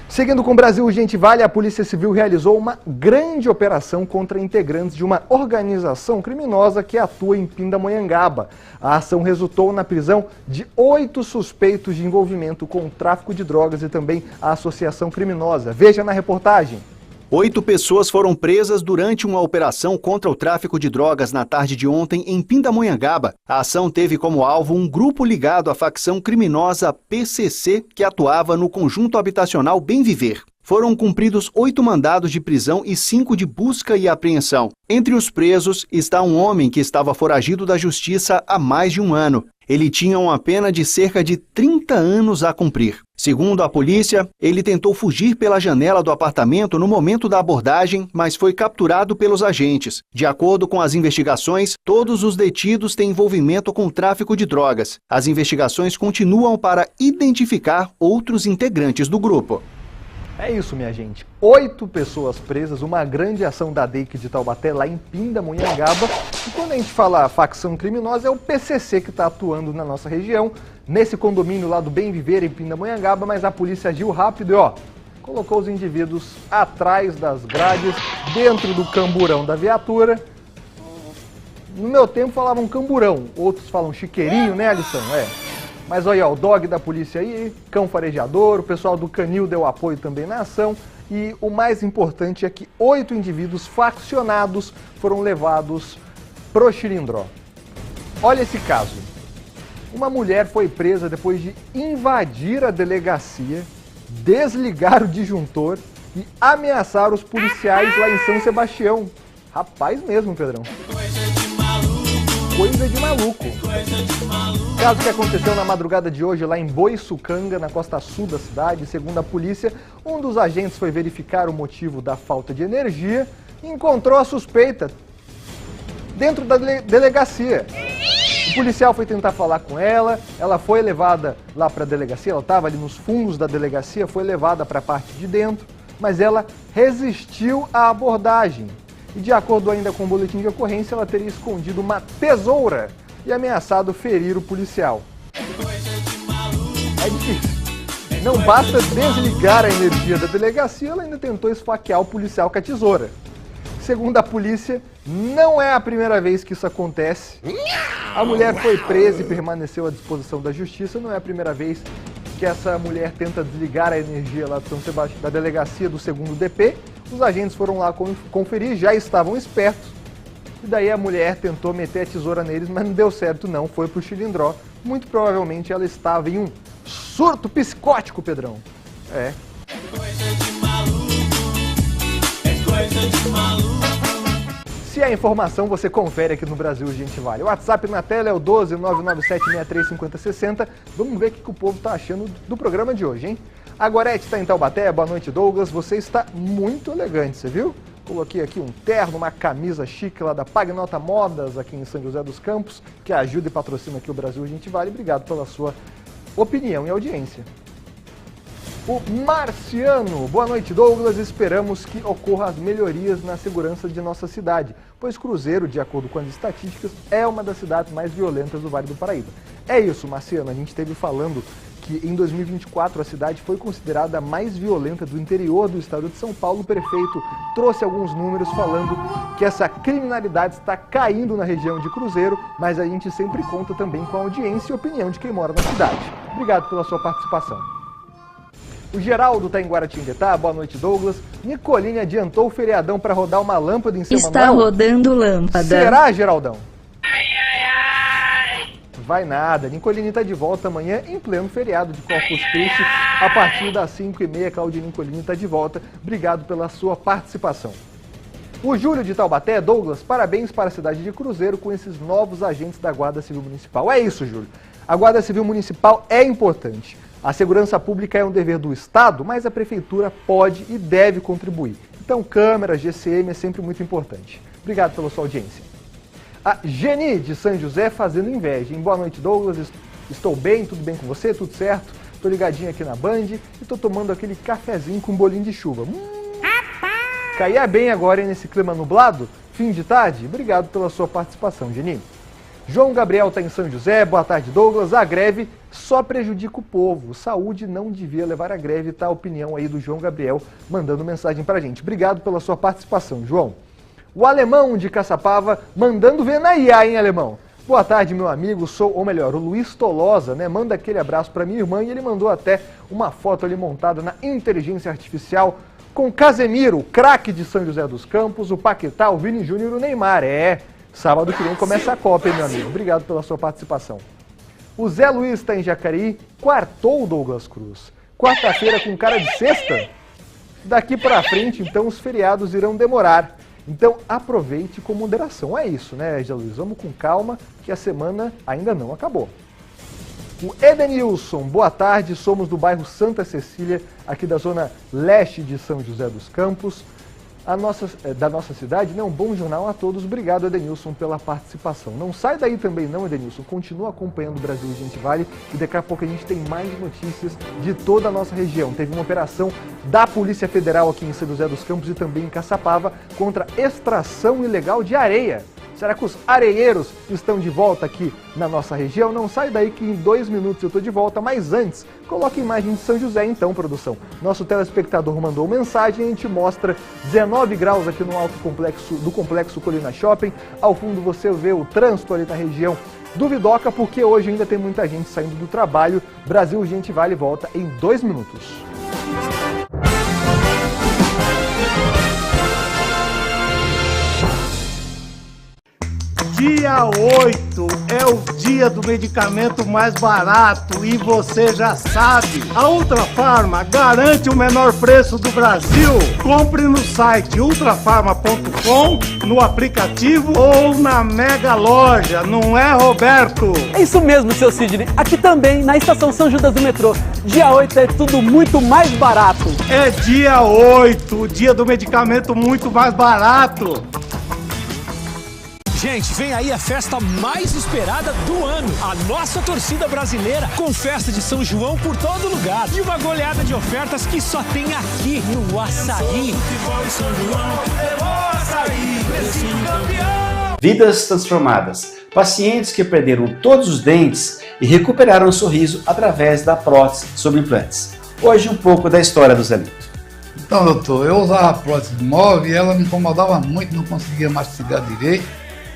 Seguindo com o Brasil Urgente Vale, a Polícia Civil realizou uma grande operação contra integrantes de uma organização criminosa que atua em Pindamonhangaba. A ação resultou na prisão de 8 suspeitos de envolvimento com o tráfico de drogas e também a associação criminosa. Veja na reportagem. 8 pessoas foram presas durante uma operação contra o tráfico de drogas na tarde de ontem em Pindamonhangaba. A ação teve como alvo um grupo ligado à facção criminosa PCC que atuava no conjunto habitacional Bem Viver. Foram cumpridos 8 mandados de prisão e 5 de busca e apreensão. Entre os presos está um homem que estava foragido da justiça há mais de um ano. Ele tinha uma pena de cerca de 30 anos a cumprir. Segundo a polícia, ele tentou fugir pela janela do apartamento no momento da abordagem, mas foi capturado pelos agentes. De acordo com as investigações, todos os detidos têm envolvimento com o tráfico de drogas. As investigações continuam para identificar outros integrantes do grupo. É isso, minha gente. 8 pessoas presas, uma grande ação da DEIC de Taubaté, lá em Pindamonhangaba. E quando a gente fala facção criminosa, é o PCC que está atuando na nossa região, nesse condomínio lá do Bem Viver, em Pindamonhangaba, mas a polícia agiu rápido e, colocou os indivíduos atrás das grades, dentro do camburão da viatura. No meu tempo falavam camburão, outros falam chiqueirinho, né, Alisson? Mas olha, o dog da polícia aí, cão farejador, o pessoal do Canil deu apoio também na ação. E o mais importante é que 8 indivíduos faccionados foram levados pro Xilindró. Olha esse caso. Uma mulher foi presa depois de invadir a delegacia, desligar o disjuntor e ameaçar os policiais lá em São Sebastião. Rapaz mesmo, Pedrão. Coisa de maluco. Caso que aconteceu na madrugada de hoje lá em Boiçucanga, na costa sul da cidade. Segundo a polícia, um dos agentes foi verificar o motivo da falta de energia e encontrou a suspeita dentro da delegacia. O policial foi tentar falar com ela, ela foi levada lá para a delegacia, ela estava ali nos fundos da delegacia, foi levada para a parte de dentro, mas ela resistiu à abordagem. E de acordo ainda com o boletim de ocorrência, ela teria escondido uma tesoura e ameaçado ferir o policial. É difícil. Não basta desligar a energia da delegacia, ela ainda tentou esfaquear o policial com a tesoura. Segundo a polícia, não é a primeira vez que isso acontece. A mulher foi presa e permaneceu à disposição da justiça. Não é a primeira vez que essa mulher tenta desligar a energia lá de São Sebastião, da delegacia do 2º DP. Os agentes foram lá conferir, já estavam espertos. E daí a mulher tentou meter a tesoura neles, mas não deu certo não, foi pro Xilindró. Muito provavelmente ela estava em um surto psicótico, Pedrão. É. Se a informação você confere aqui no Brasil Urgente Vale. O WhatsApp na tela é o 12997635060. Vamos ver o que o povo está achando do programa de hoje, hein? A Gorete está em Taubaté. Boa noite, Douglas. Você está muito elegante, você viu? Coloquei aqui um terno, uma camisa chique lá da Pagnota Modas, aqui em São José dos Campos, que ajuda e patrocina aqui o Brasil Urgente Vale. Obrigado pela sua opinião e audiência. O Marciano, boa noite, Douglas. Esperamos que ocorram as melhorias na segurança de nossa cidade, pois Cruzeiro, de acordo com as estatísticas, é uma das cidades mais violentas do Vale do Paraíba. É isso, Marciano, a gente esteve falando que em 2024 a cidade foi considerada a mais violenta do interior do estado de São Paulo. O prefeito trouxe alguns números falando que essa criminalidade está caindo na região de Cruzeiro, mas a gente sempre conta também com a audiência e opinião de quem mora na cidade. Obrigado pela sua participação. O Geraldo está em Guaratinguetá. Boa noite, Douglas. Nicoline adiantou o feriadão para rodar uma lâmpada em seu Está Manuel? Rodando lâmpada. Será, Geraldão? Vai nada. Nicoline está de volta amanhã em pleno feriado de Corpus Christi. A partir das 5h30, Claudia Nicoline está de volta. Obrigado pela sua participação. O Júlio de Taubaté, Douglas, parabéns para a cidade de Cruzeiro com esses novos agentes da Guarda Civil Municipal. É isso, Júlio. A Guarda Civil Municipal é importante. A segurança pública é um dever do Estado, mas a Prefeitura pode e deve contribuir. Então, câmeras, GCM é sempre muito importante. Obrigado pela sua audiência. A Geni de São José fazendo inveja. Boa noite, Douglas. Estou bem, tudo bem com você? Tudo certo? Estou ligadinho aqui na Band e estou tomando aquele cafezinho com bolinho de chuva. Caía bem agora nesse clima nublado? Fim de tarde? Obrigado pela sua participação, Geni. João Gabriel está em São José. Boa tarde, Douglas. A greve só prejudica o povo. Saúde não devia levar a greve. Tá a opinião aí do João Gabriel mandando mensagem pra gente. Obrigado pela sua participação, João. O Alemão de Caçapava mandando ver na IA, hein, Alemão? Boa tarde, meu amigo. Ou melhor, o Luiz Tolosa, né? Manda aquele abraço pra minha irmã e ele mandou até uma foto ali montada na inteligência artificial com Casemiro, o craque de São José dos Campos, o Paquetá, o Vini Júnior e o Neymar. Sábado que vem começa a Copa, hein, meu amigo? Obrigado pela sua participação. O Zé Luiz está em Jacareí. Quartou o Douglas Cruz. Quarta-feira com cara de sexta? Daqui para frente, então, os feriados irão demorar. Então, aproveite com moderação. É isso, né, Zé Luiz? Vamos com calma, que a semana ainda não acabou. O Edenilson, boa tarde, somos do bairro Santa Cecília, aqui da zona leste de São José dos Campos. Da nossa cidade, né? Um bom jornal a todos. Obrigado, Edenilson, pela participação. Não sai daí também não, Edenilson. Continua acompanhando o Brasil Urgente Vale e daqui a pouco a gente tem mais notícias de toda a nossa região. Teve uma operação da Polícia Federal aqui em São José dos Campos e também em Caçapava contra extração ilegal de areia. Será que os areieiros estão de volta aqui na nossa região? Não sai daí que em 2 minutos eu estou de volta, mas antes, coloque a imagem de São José então, produção. Nosso telespectador mandou mensagem e a gente mostra 19 graus aqui no alto do Complexo Colina Shopping. Ao fundo você vê o trânsito ali na região do Vidoca, porque hoje ainda tem muita gente saindo do trabalho. Brasil Urgente Vale volta em 2 minutos. Dia 8 é o dia do medicamento mais barato e você já sabe. A Ultrafarma garante o menor preço do Brasil. Compre no site ultrafarma.com, no aplicativo ou na Mega Loja, não é, Roberto? É isso mesmo, seu Sidney. Aqui também, na Estação São Judas do metrô. Dia 8 é tudo muito mais barato. É dia 8, o dia do medicamento muito mais barato. Gente, vem aí a festa mais esperada do ano. A nossa torcida brasileira com festa de São João por todo lugar. E uma goleada de ofertas que só tem aqui no Açaí. Vidas transformadas. Pacientes que perderam todos os dentes e recuperaram o sorriso através da prótese sobre implantes. Hoje um pouco da história do Zelito. Então, doutor, eu usava a prótese móvel e ela me incomodava muito, não conseguia mastigar direito.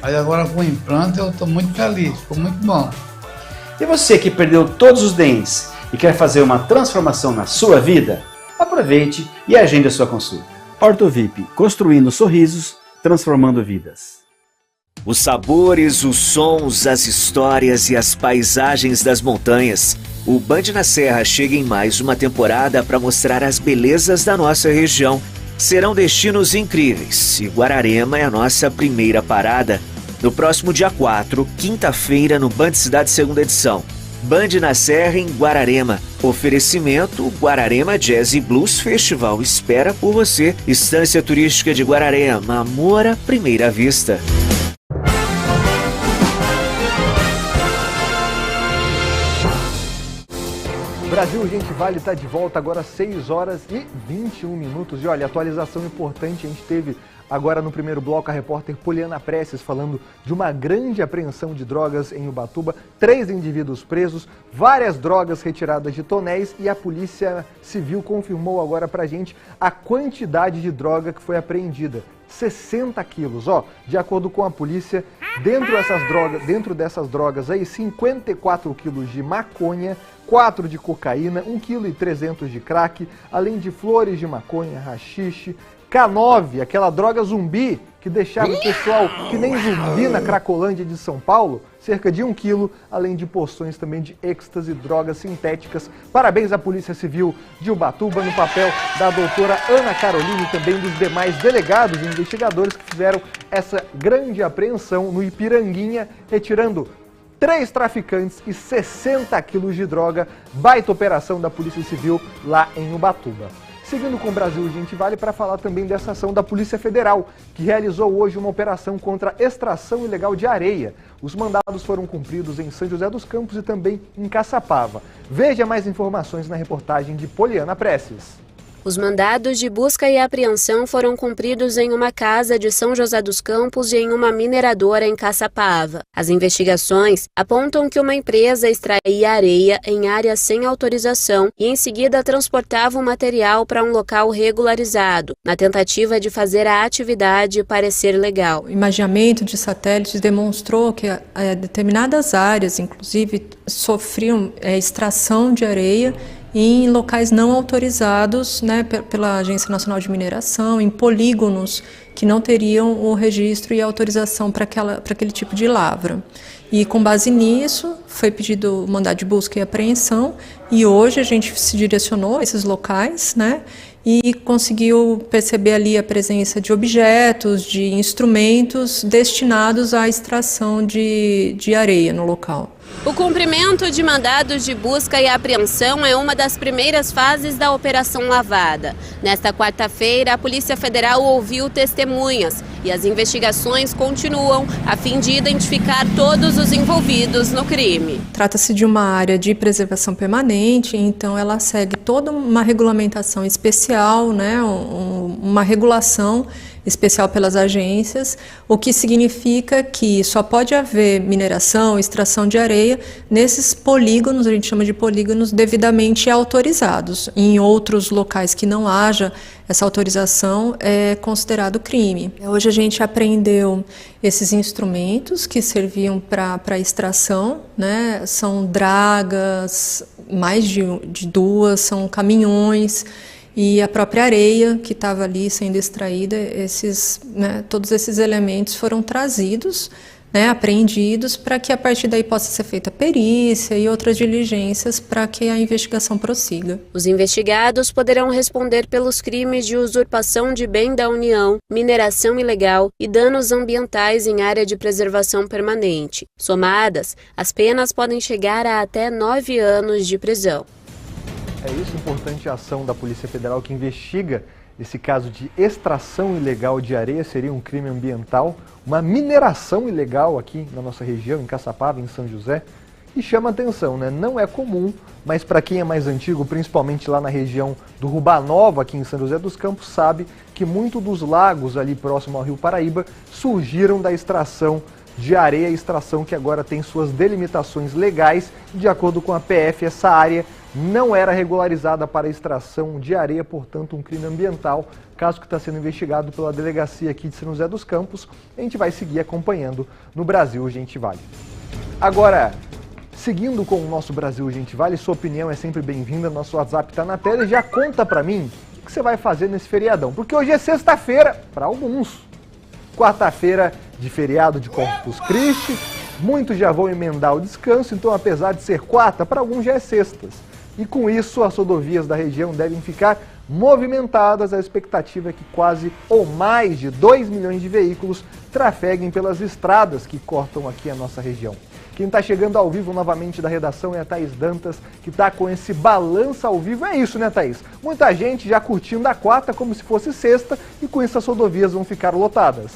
Aí agora com o implante eu estou muito feliz, ficou muito bom. E você que perdeu todos os dentes e quer fazer uma transformação na sua vida? Aproveite e agende a sua consulta. Ortovip, construindo sorrisos, transformando vidas. Os sabores, os sons, as histórias e as paisagens das montanhas. O Band na Serra chega em mais uma temporada para mostrar as belezas da nossa região. Serão destinos incríveis e Guararema é a nossa primeira parada. No próximo dia 4, quinta-feira, no Band Cidade segunda edição. Band na Serra em Guararema. Oferecimento Guararema Jazz e Blues Festival espera por você. Estância Turística de Guararema, amor à primeira vista. Brasil Urgente Vale está de volta agora às 6 horas e 21 minutos. E olha, atualização importante, a gente teve agora no primeiro bloco a repórter Poliana Prestes falando de uma grande apreensão de drogas em Ubatuba, 3 indivíduos presos, várias drogas retiradas de tonéis e a Polícia Civil confirmou agora pra gente a quantidade de droga que foi apreendida. 60 quilos, ó, de acordo com a polícia, dentro dessas drogas aí, 54 quilos de maconha, 4 de cocaína, 1,3 kg de crack, além de flores de maconha, haxixe, K9, aquela droga zumbi que deixava o pessoal que nem zumbi na Cracolândia de São Paulo, cerca de 1 quilo, além de poções também de êxtase, drogas sintéticas. Parabéns à Polícia Civil de Ubatuba, no papel da doutora Ana Carolina e também dos demais delegados e investigadores que fizeram essa grande apreensão no Ipiranguinha, retirando 3 traficantes e 60 quilos de droga, baita operação da Polícia Civil lá em Ubatuba. Seguindo com o Brasil Urgente Vale para falar também dessa ação da Polícia Federal, que realizou hoje uma operação contra a extração ilegal de areia. Os mandados foram cumpridos em São José dos Campos e também em Caçapava. Veja mais informações na reportagem de Poliana Prestes. Os mandados de busca e apreensão foram cumpridos em uma casa de São José dos Campos e em uma mineradora em Caçapava. As investigações apontam que uma empresa extraía areia em área sem autorização e em seguida transportava o material para um local regularizado, na tentativa de fazer a atividade parecer legal. O imageamento de satélites demonstrou que determinadas áreas, inclusive, sofriam extração de areia em locais não autorizados, né, pela Agência Nacional de Mineração, em polígonos que não teriam o registro e a autorização para aquele tipo de lavra. E com base nisso, foi pedido o mandado de busca e apreensão, e hoje a gente se direcionou a esses locais, né, e conseguiu perceber ali a presença de objetos, de instrumentos destinados à extração de areia no local. O cumprimento de mandados de busca e apreensão é uma das primeiras fases da Operação Lavada. Nesta quarta-feira, a Polícia Federal ouviu testemunhas e as investigações continuam a fim de identificar todos os envolvidos no crime. Trata-se de uma área de preservação permanente, então ela segue toda uma regulamentação especial, né, uma regulação especial pelas agências, o que significa que só pode haver mineração, extração de areia nesses polígonos, a gente chama de polígonos devidamente autorizados. Em outros locais que não haja essa autorização, é considerado crime. Hoje a gente apreendeu esses instrumentos que serviam para extração, né? São dragas, mais de duas, são caminhões, e a própria areia que estava ali sendo extraída, todos esses elementos foram trazidos, apreendidos, para que a partir daí possa ser feita perícia e outras diligências para que a investigação prossiga. Os investigados poderão responder pelos crimes de usurpação de bem da União, mineração ilegal e danos ambientais em área de preservação permanente. Somadas, as penas podem chegar a até 9 anos de prisão. É isso, importante a ação da Polícia Federal que investiga esse caso de extração ilegal de areia, seria um crime ambiental, uma mineração ilegal aqui na nossa região, em Caçapava, em São José, e chama atenção, né? Não é comum, mas para quem é mais antigo, principalmente lá na região do Rubanova, aqui em São José dos Campos, sabe que muito dos lagos ali próximo ao Rio Paraíba surgiram da extração de areia, extração que agora tem suas delimitações legais. De acordo com a PF, essa área não era regularizada para extração de areia, portanto um crime ambiental, caso que está sendo investigado pela delegacia aqui de São José dos Campos. A gente vai seguir acompanhando no Brasil Urgente Vale. Agora, seguindo com o nosso Brasil Urgente Vale, sua opinião é sempre bem-vinda, nosso WhatsApp está na tela e já conta para mim o que você vai fazer nesse feriadão, porque hoje é sexta-feira para alguns, quarta-feira de feriado de Corpus Christi, muitos já vão emendar o descanso, então apesar de ser quarta, para alguns já é sextas. E com isso, as rodovias da região devem ficar movimentadas. A expectativa é que quase ou mais de 2 milhões de veículos trafeguem pelas estradas que cortam aqui a nossa região. Quem está chegando ao vivo novamente da redação é a Thaís Dantas, que está com esse balanço ao vivo. É isso, né, Thaís? Muita gente já curtindo a quarta como se fosse sexta e com isso as rodovias vão ficar lotadas.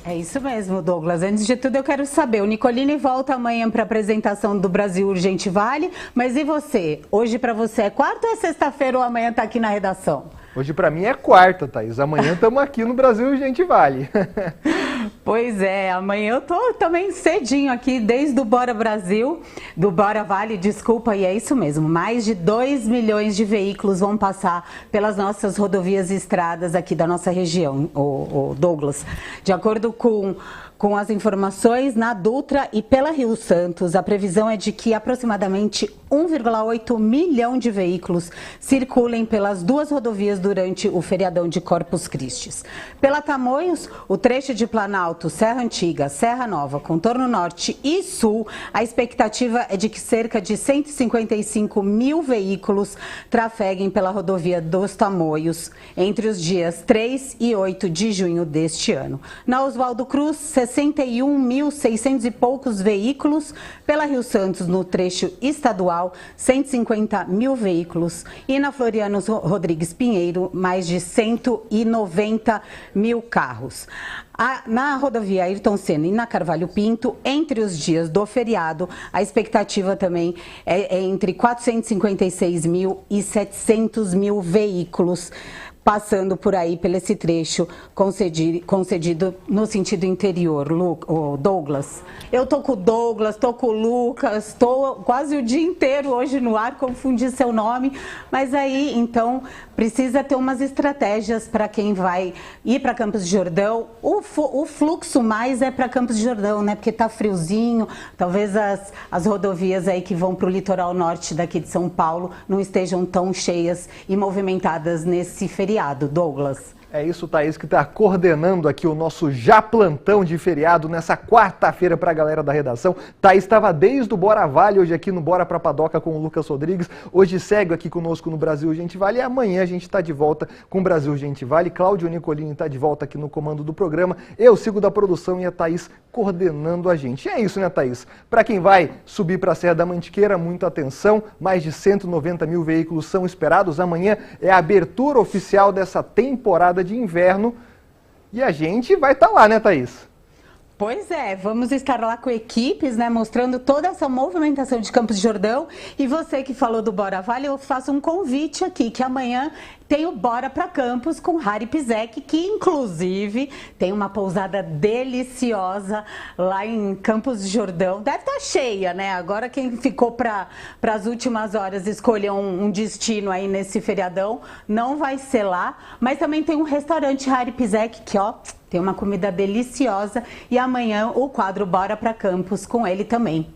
É isso mesmo, Douglas. Antes de tudo, eu quero saber, o Nicolini volta amanhã para a apresentação do Brasil Urgente Vale, mas e você? Hoje para você é quarta ou é sexta-feira ou amanhã está aqui na redação? Hoje para mim é quarta, Thaís. Amanhã estamos aqui no Brasil Urgente Vale. Pois é, amanhã eu tô também cedinho aqui, desde o Bora Brasil, do Bora Vale, desculpa, e é isso mesmo, mais de 2 milhões de veículos vão passar pelas nossas rodovias e estradas aqui da nossa região, o Douglas. De acordo com as informações na Dutra e pela Rio Santos, a previsão é de que aproximadamente 1,8 milhão de veículos circulem pelas duas rodovias durante o feriadão de Corpus Christi. Pela Tamoios, o trecho de Planalto, Serra Antiga, Serra Nova, Contorno Norte e Sul, a expectativa é de que cerca de 155 mil veículos trafeguem pela rodovia dos Tamoios entre os dias 3 e 8 de junho deste ano. Na Oswaldo Cruz, 61.600 e poucos veículos, pela Rio Santos no trecho estadual, 150 mil veículos e na Floriano Rodrigues Pinheiro, mais de 190 mil carros. Na rodovia Ayrton Senna e na Carvalho Pinto, entre os dias do feriado, a expectativa também é entre 456 mil e 700 mil veículos passando por aí, pelo esse trecho concedido no sentido interior. Douglas, eu tô com o Douglas, tô com o Lucas, tô quase o dia inteiro hoje no ar, confundi seu nome, mas aí, então, precisa ter umas estratégias para quem vai ir para Campos do Jordão. O fluxo mais é para Campos do Jordão, né? Porque tá friozinho, talvez as rodovias aí que vão para o litoral norte daqui de São Paulo não estejam tão cheias e movimentadas nesse feriado. Douglas. É isso, Thaís, que está coordenando aqui o nosso já plantão de feriado nessa quarta-feira para a galera da redação. Thaís estava desde o Bora Vale, hoje aqui no Bora pra Padoca com o Lucas Rodrigues. Hoje segue aqui conosco no Brasil Gente Vale e amanhã a gente está de volta com o Brasil Gente Vale. Cláudio Nicolini está de volta aqui no comando do programa. Eu sigo da produção e a Thaís coordenando a gente. E é isso, né, Thaís? Para quem vai subir para a Serra da Mantiqueira, muita atenção. Mais de 190 mil veículos são esperados. Amanhã é a abertura oficial dessa temporada de inverno e a gente vai estar lá, né, Thaís? Pois é, vamos estar lá com equipes, né, mostrando toda essa movimentação de Campos de Jordão. E você que falou do Bora Vale, eu faço um convite aqui, que amanhã tem o Bora pra Campos com Harry Pizek, que inclusive tem uma pousada deliciosa lá em Campos de Jordão. Deve estar cheia, né? Agora quem ficou para as últimas horas escolher um destino aí nesse feriadão, não vai ser lá. Mas também tem um restaurante Harry Pizek que, ó, tem uma comida deliciosa e amanhã o quadro Bora pra Campos com ele também.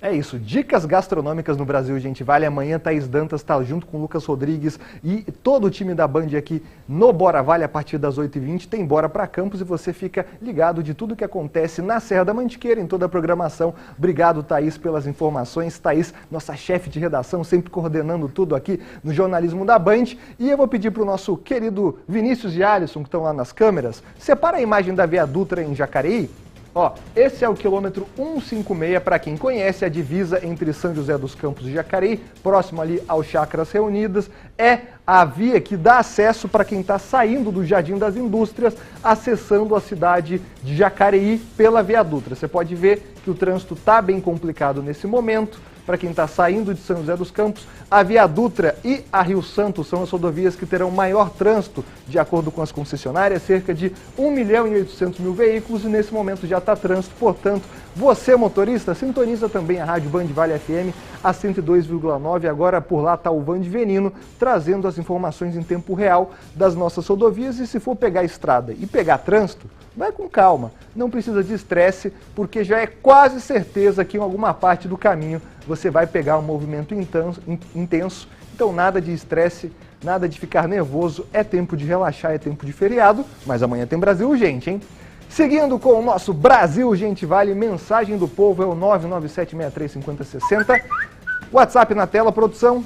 É isso, dicas gastronômicas no Brasil Gente Vale. Amanhã Thaís Dantas está junto com o Lucas Rodrigues e todo o time da Band aqui no Bora Vale a partir das 8h20. Tem Bora pra Campos e você fica ligado de tudo que acontece na Serra da Mantiqueira, em toda a programação. Obrigado, Thaís, pelas informações. Thaís, nossa chefe de redação, sempre coordenando tudo aqui no jornalismo da Band. E eu vou pedir para o nosso querido Vinícius e Alisson, que estão lá nas câmeras, separa a imagem da Via Dutra em Jacareí. Ó, esse é o quilômetro 156, para quem conhece, a divisa entre São José dos Campos e Jacareí, próximo ali ao Chacras Reunidas. É a via que dá acesso para quem está saindo do Jardim das Indústrias, acessando a cidade de Jacareí pela Via Dutra. Você pode ver que o trânsito está bem complicado nesse momento. Para quem está saindo de São José dos Campos, a Via Dutra e a Rio Santos são as rodovias que terão maior trânsito, de acordo com as concessionárias, cerca de 1.800.000 veículos, e nesse momento já está trânsito. Portanto, você, motorista, sintoniza também a Rádio Band Vale FM, a 102,9, agora por lá está o Van Venino, trazendo as informações em tempo real das nossas rodovias. E se for pegar a estrada e pegar trânsito, vai com calma, não precisa de estresse, porque já é quase certeza que em alguma parte do caminho você vai pegar um movimento intenso. Então nada de estresse, nada de ficar nervoso, é tempo de relaxar, é tempo de feriado, mas amanhã tem Brasil Urgente, hein? Seguindo com o nosso Brasil Gente Vale, mensagem do povo é o 997635060. WhatsApp na tela, produção.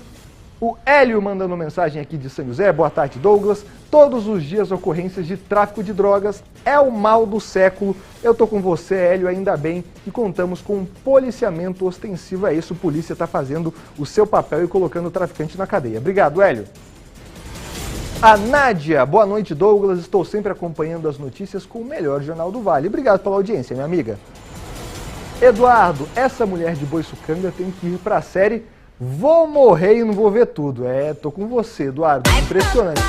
O Hélio mandando mensagem aqui de São José. Boa tarde, Douglas. Todos os dias ocorrências de tráfico de drogas é o mal do século. Eu tô com você, Hélio, ainda bem que contamos com um policiamento ostensivo. É isso, a polícia está fazendo o seu papel e colocando o traficante na cadeia. Obrigado, Hélio. A Nádia, boa noite, Douglas. Estou sempre acompanhando as notícias com o melhor Jornal do Vale. Obrigado pela audiência, minha amiga. Eduardo, essa mulher de Boiçucanga tem que ir para a série Vou Morrer e Não Vou Ver Tudo. É, tô com você, Eduardo. Impressionante.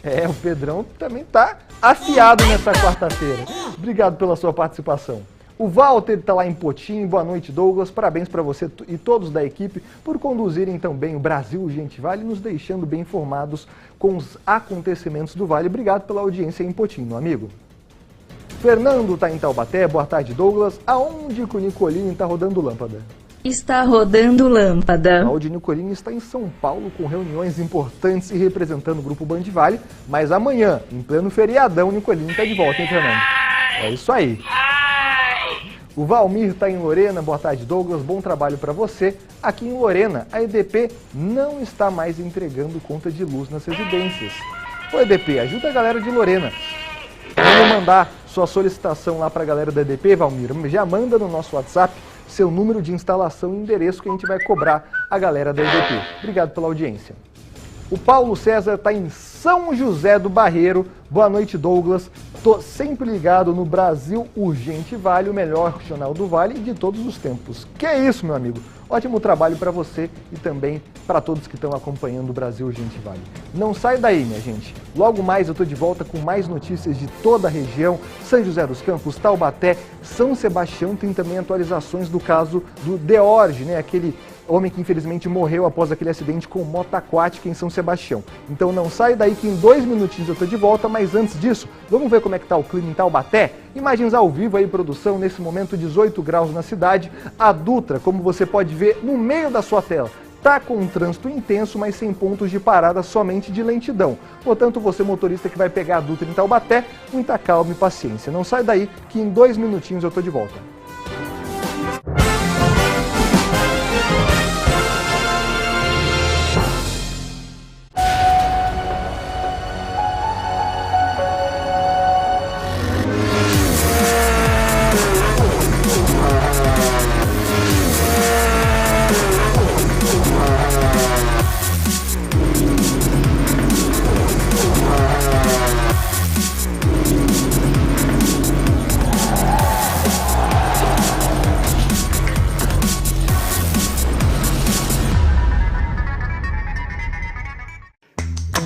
É, o Pedrão também tá afiado nessa quarta-feira. Obrigado pela sua participação. O Walter está lá em Potim. Boa noite, Douglas. Parabéns para você e todos da equipe por conduzirem também o Brasil Gente Vale, nos deixando bem informados com os acontecimentos do Vale. Obrigado pela audiência em Potim, meu amigo. Fernando está em Taubaté. Boa tarde, Douglas. Aonde que o Nicolini está rodando lâmpada? Está rodando lâmpada. Cláudio Nicolini está em São Paulo com reuniões importantes e representando o Grupo Band Vale, mas amanhã, em pleno feriadão, o Nicolini está de volta, hein, Fernando? É isso aí. O Valmir está em Lorena. Boa tarde, Douglas. Bom trabalho para você. Aqui em Lorena, a EDP não está mais entregando conta de luz nas residências. Ô, EDP, ajuda a galera de Lorena. Vamos mandar sua solicitação lá para a galera da EDP, Valmir. Já manda no nosso WhatsApp seu número de instalação e endereço que a gente vai cobrar a galera da EDP. Obrigado pela audiência. O Paulo César está em São José do Barreiro. Boa noite, Douglas. Tô sempre ligado no Brasil Urgente Vale, o melhor jornal do Vale de todos os tempos. Que é isso, meu amigo. Ótimo trabalho para você e também para todos que estão acompanhando o Brasil Urgente Vale. Não sai daí, minha gente. Logo mais eu tô de volta com mais notícias de toda a região. São José dos Campos, Taubaté, São Sebastião. Tem também atualizações do caso do Deorge, né? Aquele homem que infelizmente morreu após aquele acidente com moto aquática em São Sebastião. Então não sai daí que em 2 minutinhos eu tô de volta, mas antes disso, vamos ver como é que tá o clima em Taubaté? Imagens ao vivo aí, produção, nesse momento 18 graus na cidade. A Dutra, como você pode ver no meio da sua tela, está com um trânsito intenso, mas sem pontos de parada, somente de lentidão. Portanto, você motorista que vai pegar a Dutra em Taubaté, muita calma e paciência. Não sai daí que em 2 minutinhos eu estou de volta.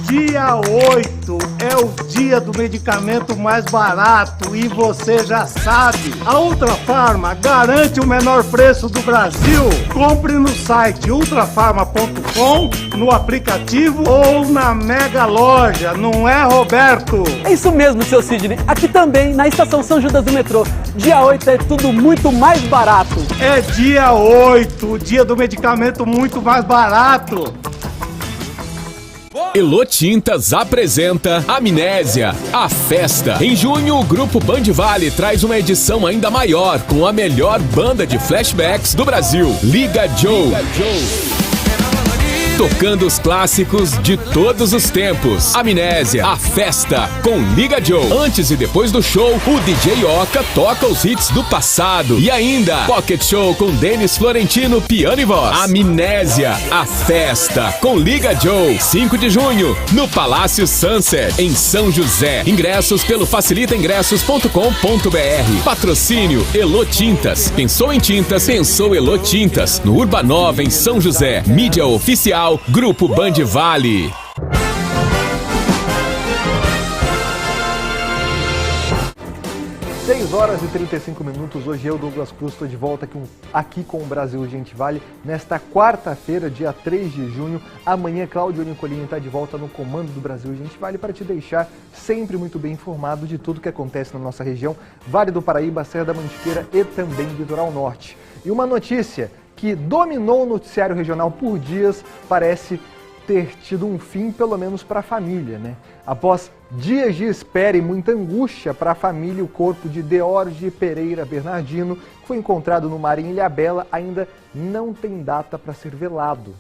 Dia 8 é o dia do medicamento mais barato e você já sabe. A Ultrafarma garante o menor preço do Brasil. Compre no site ultrafarma.com, no aplicativo ou na Mega Loja, não é, Roberto? É isso mesmo, seu Sidney. Aqui também, na Estação São Judas do metrô. Dia 8 é tudo muito mais barato. É dia 8, o dia do medicamento muito mais barato. Elo Tintas apresenta Amnésia, a festa. Em junho, o Grupo Band Vale traz uma edição ainda maior com a melhor banda de flashbacks do Brasil, Liga Joe. Tocando os clássicos de todos os tempos. Amnésia, a festa com Liga Joe. Antes e depois do show, o DJ Oca toca os hits do passado. E ainda, Pocket Show com Denis Florentino, piano e voz. Amnésia, a festa com Liga Joe. 5 de junho, no Palácio Sunset, em São José. Ingressos pelo facilitaingressos.com.br. Patrocínio Elo Tintas. Pensou em tintas? Pensou Elo Tintas. No Urbanova, em São José. Mídia oficial Grupo Band Vale. 6 horas e 35 minutos. Hoje eu, Douglas Cruz, estou de volta aqui com o Brasil Gente Vale nesta quarta-feira, dia 3 de junho. Amanhã, Cláudio Nicolini está de volta no comando do Brasil Gente Vale para te deixar sempre muito bem informado de tudo que acontece na nossa região, Vale do Paraíba, Serra da Mantiqueira e também Litoral Norte. E uma notícia que dominou o noticiário regional por dias, parece ter tido um fim, pelo menos para a família, né? Após dias de espera e muita angústia para a família, o corpo de Deorge Pereira Bernardino, que foi encontrado no mar em Ilhabela, ainda não tem data para ser velado.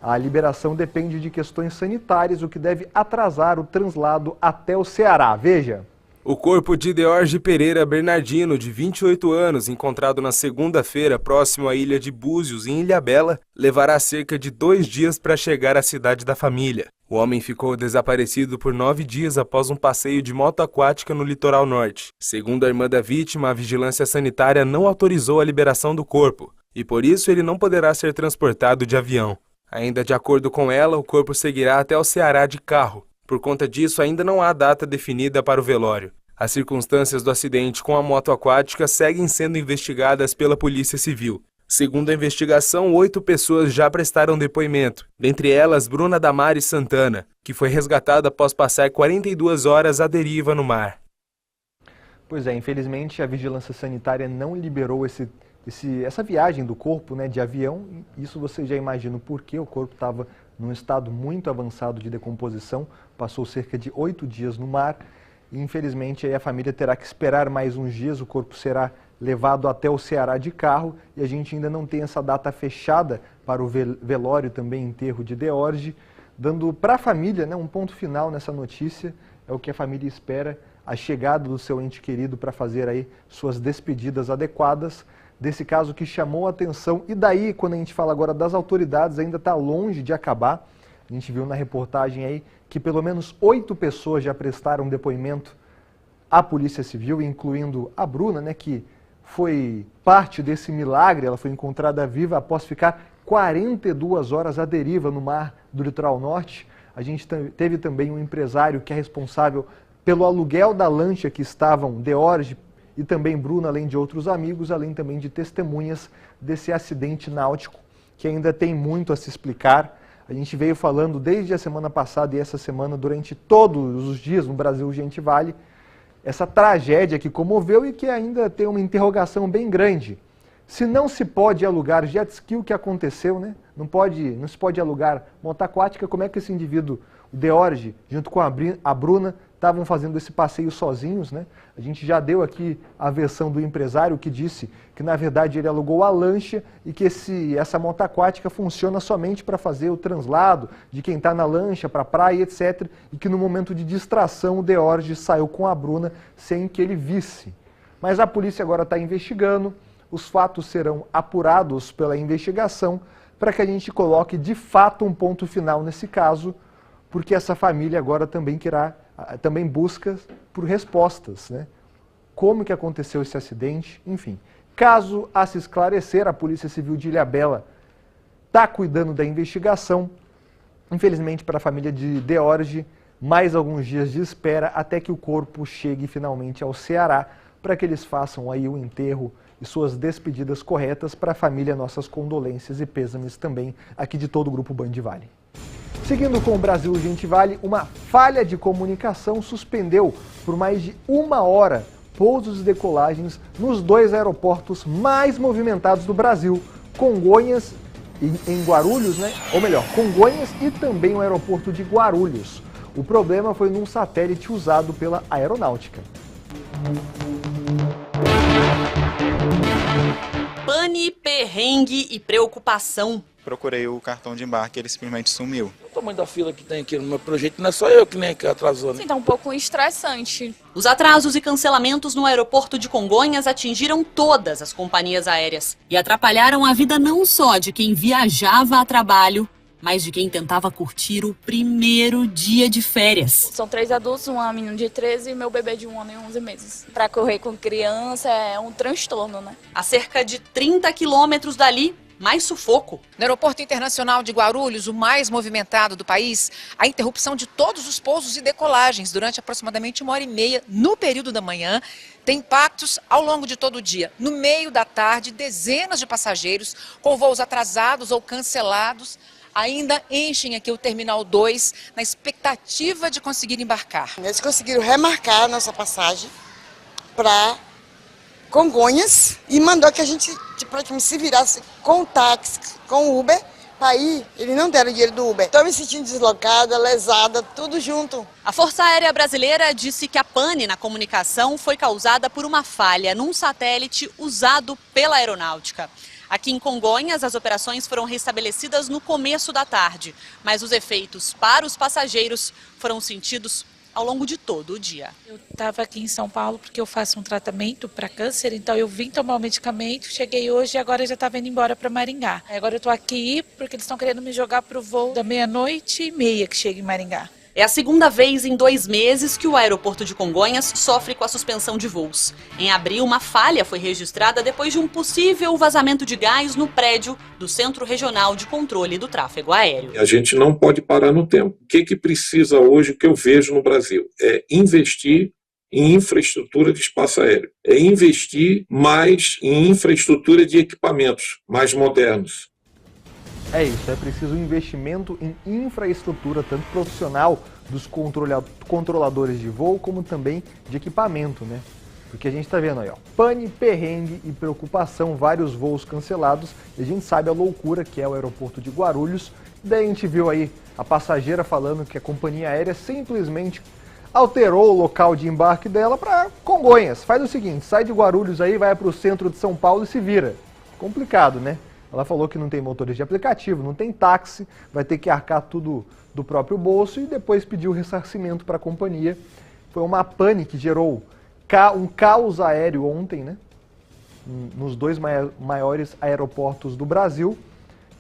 A liberação depende de questões sanitárias, o que deve atrasar o translado até o Ceará. Veja. O corpo de Deorge Pereira Bernardino, de 28 anos, encontrado na segunda-feira próximo à ilha de Búzios, em Ilhabela, levará cerca de 2 dias para chegar à cidade da família. O homem ficou desaparecido por 9 dias após um passeio de moto aquática no litoral norte. Segundo a irmã da vítima, a vigilância sanitária não autorizou a liberação do corpo, e por isso ele não poderá ser transportado de avião. Ainda de acordo com ela, o corpo seguirá até o Ceará de carro. Por conta disso, ainda não há data definida para o velório. As circunstâncias do acidente com a moto aquática seguem sendo investigadas pela Polícia Civil. Segundo a investigação, 8 pessoas já prestaram depoimento, dentre elas Bruna Damares Santana, que foi resgatada após passar 42 horas à deriva no mar. Pois é, infelizmente a vigilância sanitária não liberou essa viagem do corpo, né, de avião. Isso você já imagina o porquê. O corpo estava num estado muito avançado de decomposição, passou cerca de 8 dias no mar. E, infelizmente, aí a família terá que esperar mais uns dias, o corpo será levado até o Ceará de carro e a gente ainda não tem essa data fechada para o velório e também enterro de Deorge, dando para a família, né, um ponto final nessa notícia. É o que a família espera, a chegada do seu ente querido para fazer aí suas despedidas adequadas, desse caso que chamou a atenção. E daí, quando a gente fala agora das autoridades, ainda está longe de acabar. A gente viu na reportagem aí que pelo menos 8 pessoas já prestaram depoimento à Polícia Civil, incluindo a Bruna, né, que foi parte desse milagre. Ela foi encontrada viva após ficar 42 horas à deriva no mar do litoral norte. A gente teve também um empresário que é responsável pelo aluguel da lancha que estavam Deorge e também Bruna, além de outros amigos, além também de testemunhas desse acidente náutico, que ainda tem muito a se explicar. A gente veio falando desde a semana passada e essa semana, durante todos os dias no Brasil Gente Vale, essa tragédia que comoveu e que ainda tem uma interrogação bem grande. Se não se pode alugar jet ski, o que aconteceu, né? Não se pode alugar moto aquática, como é que esse indivíduo, o Deorge, junto com a Bruna, estavam fazendo esse passeio sozinhos, né? A gente já deu aqui a versão do empresário que disse que, na verdade, ele alugou a lancha e que essa moto aquática funciona somente para fazer o translado de quem está na lancha para a praia, etc. E que no momento de distração o Deorge saiu com a Bruna sem que ele visse. Mas a polícia agora está investigando, os fatos serão apurados pela investigação para que a gente coloque de fato um ponto final nesse caso, porque essa família agora também busca por respostas, né? Como que aconteceu esse acidente, enfim. Caso a se esclarecer, a Polícia Civil de Ilhabela está cuidando da investigação. Infelizmente, para a família de Deorge, mais alguns dias de espera até que o corpo chegue finalmente ao Ceará, para que eles façam aí o enterro e suas despedidas corretas. Para a família, nossas condolências e pêsames também aqui de todo o Grupo Band Vale. Seguindo com o Brasil Urgente Vale, uma falha de comunicação suspendeu por mais de 1 hora pousos e decolagens nos 2 aeroportos mais movimentados do Brasil, Congonhas em Guarulhos, né? Ou melhor, Congonhas e também o aeroporto de Guarulhos. O problema foi num satélite usado pela aeronáutica. Pane, perrengue e preocupação. Procurei o cartão de embarque, ele simplesmente sumiu. O tamanho da fila que tem aqui no meu projeto não é só eu que nem que atrasou, né? Sim, tá um pouco estressante. Os atrasos e cancelamentos no aeroporto de Congonhas atingiram todas as companhias aéreas e atrapalharam a vida não só de quem viajava a trabalho, mas de quem tentava curtir o primeiro dia de férias. São 3 adultos, uma menina de 13 e meu bebê de 1 ano e 11 meses. Para correr com criança é um transtorno, né? A cerca de 30 quilômetros dali, mais sufoco. No Aeroporto Internacional de Guarulhos, o mais movimentado do país, a interrupção de todos os pousos e decolagens durante aproximadamente 1h30 no período da manhã tem impactos ao longo de todo o dia. No meio da tarde, dezenas de passageiros com voos atrasados ou cancelados ainda enchem aqui o Terminal 2 na expectativa de conseguir embarcar. Eles conseguiram remarcar a nossa passagem para Congonhas e mandou que a gente praticamente se virasse com o táxi, com o Uber, para ir. Eles não deram dinheiro do Uber. Estou me sentindo deslocada, lesada, tudo junto. A Força Aérea Brasileira disse que a pane na comunicação foi causada por uma falha num satélite usado pela aeronáutica. Aqui em Congonhas, as operações foram restabelecidas no começo da tarde, mas os efeitos para os passageiros foram sentidos ao longo de todo o dia. Eu estava aqui em São Paulo porque eu faço um tratamento para câncer, então eu vim tomar o medicamento, cheguei hoje e agora já estava indo embora para Maringá. Agora eu estou aqui porque eles estão querendo me jogar para o voo da 00:30 que chega em Maringá. É a segunda vez em 2 meses que o aeroporto de Congonhas sofre com a suspensão de voos. Em abril, uma falha foi registrada depois de um possível vazamento de gás no prédio do Centro Regional de Controle do Tráfego Aéreo. A gente não pode parar no tempo. O que precisa hoje, o que eu vejo no Brasil, é investir em infraestrutura de espaço aéreo. É investir mais em infraestrutura de equipamentos mais modernos. É isso, é preciso investimento em infraestrutura, tanto profissional dos controladores de voo, como também de equipamento, né? Porque a gente está vendo aí, ó, pane, perrengue e preocupação, vários voos cancelados, e a gente sabe a loucura que é o aeroporto de Guarulhos. Daí a gente viu aí a passageira falando que a companhia aérea simplesmente alterou o local de embarque dela para Congonhas. Faz o seguinte, sai de Guarulhos aí, vai para o centro de São Paulo e se vira. Complicado, né? Ela falou que não tem motorista de aplicativo, não tem táxi, vai ter que arcar tudo do próprio bolso e depois pediu ressarcimento para a companhia. Foi uma pane que gerou um caos aéreo ontem, né? Nos 2 maiores aeroportos do Brasil.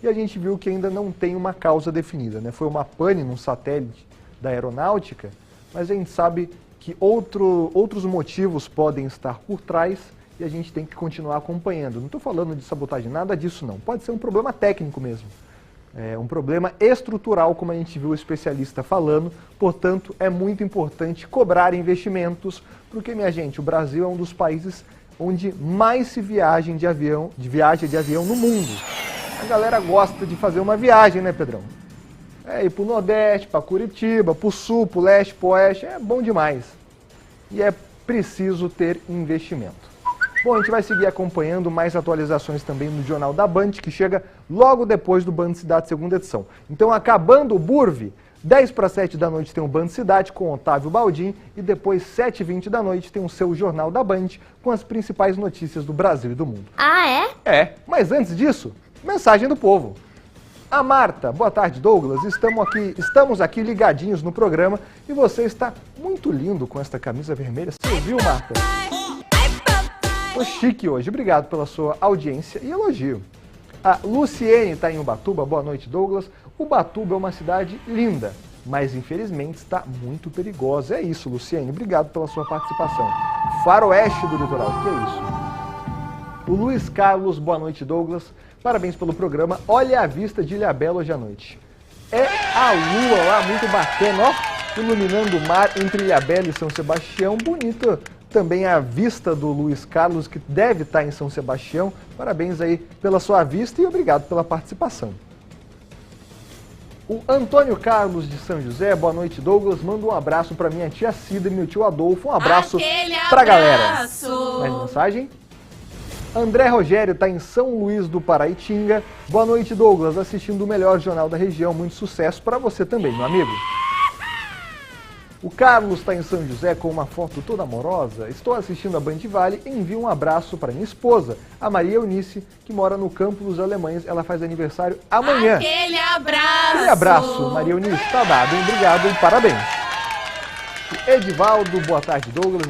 E a gente viu que ainda não tem uma causa definida, né? Foi uma pane num satélite da aeronáutica, mas a gente sabe que outros motivos podem estar por trás. E a gente tem que continuar acompanhando. Não estou falando de sabotagem, nada disso não. Pode ser um problema técnico mesmo. É um problema estrutural, como a gente viu o especialista falando. Portanto, é muito importante cobrar investimentos, porque, minha gente, o Brasil é um dos países onde mais se viaja de avião no mundo. A galera gosta de fazer uma viagem, né, Pedrão? É ir para o Nordeste, para Curitiba, para o Sul, para o Leste, para o Oeste. É bom demais. E é preciso ter investimento. Bom, a gente vai seguir acompanhando mais atualizações também no Jornal da Band, que chega logo depois do Band Cidade, segunda edição. Então, acabando o Burve, 10 para 7 da noite tem o Band Cidade com Otávio Baldin e depois 7h20 da noite tem o seu Jornal da Band com as principais notícias do Brasil e do mundo. Ah, é? É, mas antes disso, mensagem do povo. A Marta, boa tarde, Douglas. Estamos aqui ligadinhos no programa e você está muito lindo com esta camisa vermelha. Você viu, Marta? Tô chique hoje. Obrigado pela sua audiência e elogio. A Luciene está em Ubatuba. Boa noite, Douglas. Ubatuba é uma cidade linda, mas infelizmente está muito perigosa. É isso, Luciene. Obrigado pela sua participação. Faroeste do Litoral, que é isso? O Luiz Carlos, boa noite, Douglas. Parabéns pelo programa. Olha a vista de Ilhabela hoje à noite. É a lua lá, muito bacana, ó. Iluminando o mar entre Ilhabela e São Sebastião. Bonita também a vista do Luiz Carlos, que deve estar em São Sebastião. Parabéns aí pela sua vista e obrigado pela participação. O Antônio Carlos de São José, boa noite, Douglas. Manda um abraço para minha tia Cida e meu tio Adolfo. Um abraço pra galera. Mais mensagem? André Rogério está em São Luís do Paraitinga. Boa noite, Douglas. Assistindo o melhor jornal da região. Muito sucesso para você também, meu amigo. O Carlos está em São José com uma foto toda amorosa. Estou assistindo a Band Vale e envio um abraço para minha esposa, a Maria Eunice, que mora no Campo dos Alemães. Ela faz aniversário amanhã. Aquele abraço! Aquele abraço, Maria Eunice. Tá dado, hein? Obrigado e parabéns. Edivaldo, boa tarde, Douglas.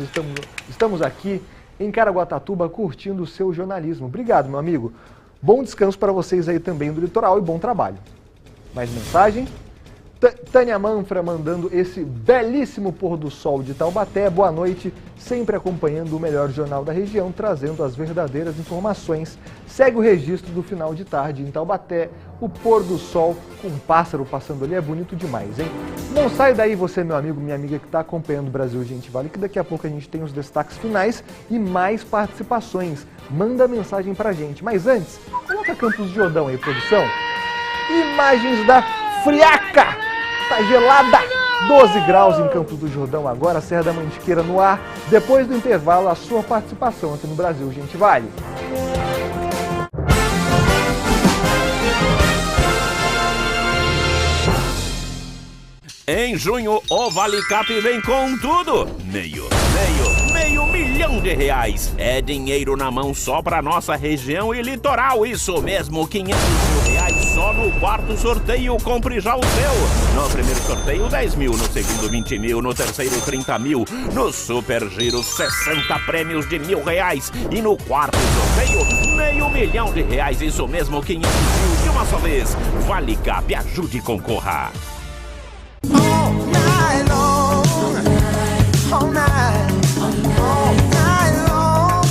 Estamos aqui em Caraguatatuba curtindo o seu jornalismo. Obrigado, meu amigo. Bom descanso para vocês aí também do litoral e bom trabalho. Mais mensagem? Tânia Manfra mandando esse belíssimo pôr do sol de Taubaté. Boa noite, sempre acompanhando o melhor jornal da região, trazendo as verdadeiras informações. Segue o registro do final de tarde em Taubaté. O pôr do sol com um pássaro passando ali é bonito demais, hein? Não sai daí você, meu amigo, minha amiga que está acompanhando o Brasil Gente Vale, que daqui a pouco a gente tem os destaques finais e mais participações. Manda mensagem pra gente. Mas antes, coloca Campos de Jordão aí, produção. Imagens da friaca! Tá gelada! 12 graus em Campos do Jordão agora, Serra da Mantiqueira no ar. Depois do intervalo, a sua participação aqui no Brasil Gente Vale. Em junho, o Vale Cap vem com tudo. Meio milhão de reais. É dinheiro na mão só pra nossa região e litoral. Isso mesmo, 500 mil reais só no quarto sorteio. Compre já o seu. No primeiro sorteio, 10 mil. No segundo, 20 mil. No terceiro, 30 mil. No Super Giro, 60 prêmios de R$1.000. E no quarto sorteio, R$500 mil. Isso mesmo, 500 mil de uma só vez. Vale Cap, ajude e concorra. All night long, all night, all night long,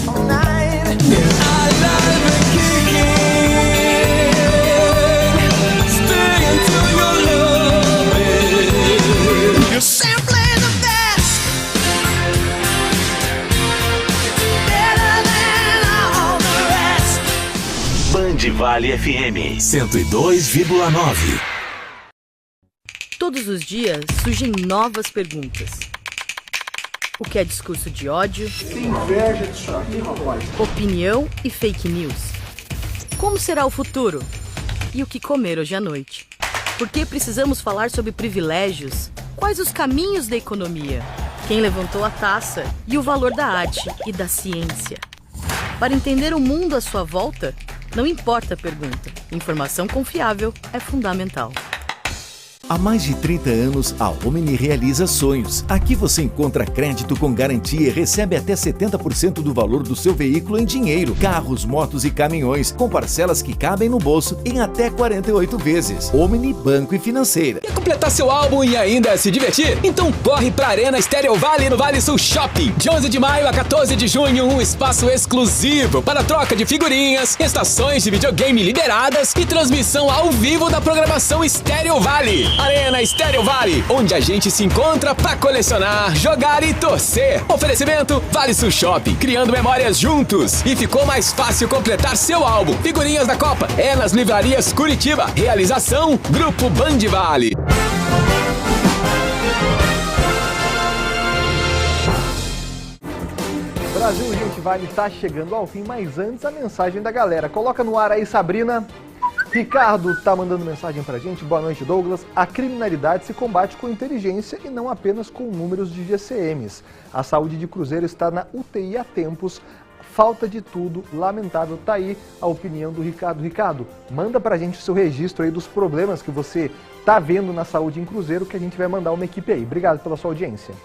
all night. I love it kicking, stay until you're loving. You're simply the best, better than all the rest. Band Vale FM 102,9. Todos os dias surgem novas perguntas. O que é discurso de ódio? Tem inveja disso aqui, rapaz. Opinião e fake news. Como será o futuro? E o que comer hoje à noite? Por que precisamos falar sobre privilégios? Quais os caminhos da economia? Quem levantou a taça? E o valor da arte e da ciência? Para entender o mundo à sua volta, não importa a pergunta. Informação confiável é fundamental. Há mais de 30 anos, a Omni realiza sonhos. Aqui você encontra crédito com garantia e recebe até 70% do valor do seu veículo em dinheiro, carros, motos e caminhões, com parcelas que cabem no bolso em até 48 vezes. Omni Banco e Financeira. Quer completar seu álbum e ainda se divertir? Então corre pra Arena Estéreo Vale no Vale Sul Shopping. De 11 de maio a 14 de junho, um espaço exclusivo para troca de figurinhas, estações de videogame liberadas e transmissão ao vivo da programação Estéreo Vale. Arena Estéreo Vale, onde a gente se encontra pra colecionar, jogar e torcer. Oferecimento Vale Sul Shopping, criando memórias juntos. E ficou mais fácil completar seu álbum. Figurinhas da Copa é nas livrarias Curitiba. Realização Grupo Band Vale. Brasil, gente, vale, tá chegando ao fim, mas antes a mensagem da galera. Coloca no ar aí, Sabrina. Ricardo tá mandando mensagem pra gente. Boa noite, Douglas. A criminalidade se combate com inteligência e não apenas com números de GCMs. A saúde de Cruzeiro está na UTI há tempos. Falta de tudo, lamentável. Tá aí a opinião do Ricardo. Ricardo, manda pra gente o seu registro aí dos problemas que você tá vendo na saúde em Cruzeiro, que a gente vai mandar uma equipe aí. Obrigado pela sua audiência.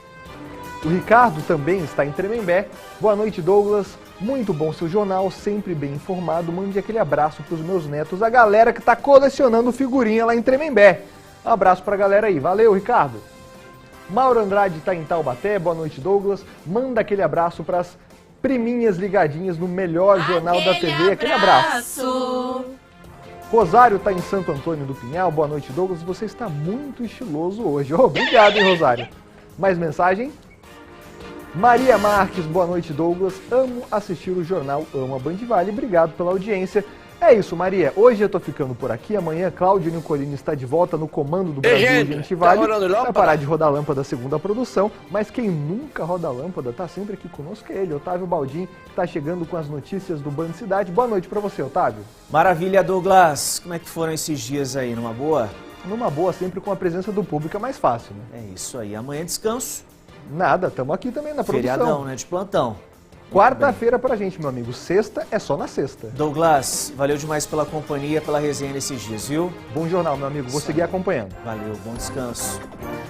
O Ricardo também está em Tremembé. Boa noite, Douglas. Muito bom seu jornal, sempre bem informado. Mande aquele abraço para os meus netos, a galera que está colecionando figurinha lá em Tremembé. Um abraço para a galera aí. Valeu, Ricardo. Mauro Andrade está em Taubaté. Boa noite, Douglas. Manda aquele abraço para as priminhas ligadinhas no melhor jornal da TV. Aquele abraço. Rosário está em Santo Antônio do Pinhal. Boa noite, Douglas. Você está muito estiloso hoje. Oh, obrigado, hein, Rosário. Mais mensagem? Maria Marques, boa noite, Douglas. Amo assistir o jornal, amo a Band Vale. Obrigado pela audiência. É isso, Maria. Hoje eu tô ficando por aqui. Amanhã, Cláudio Nicolini está de volta no comando do Brasil Gente Vale. Vai parar de rodar a lâmpada segunda produção. Mas quem nunca roda a lâmpada tá sempre aqui conosco, é ele, Otávio Baldin, que tá chegando com as notícias do Band Cidade. Boa noite pra você, Otávio. Maravilha, Douglas. Como é que foram esses dias aí? Numa boa? Numa boa, sempre com a presença do público é mais fácil, né? É isso aí. Amanhã descanso. Nada, estamos aqui também na produção. Feriadão, né? De plantão. Quarta-feira pra gente, meu amigo. Sexta é só na sexta. Douglas, valeu demais pela companhia, pela resenha nesses dias, viu? Bom jornal, meu amigo. Vou seguir acompanhando. Valeu, bom descanso.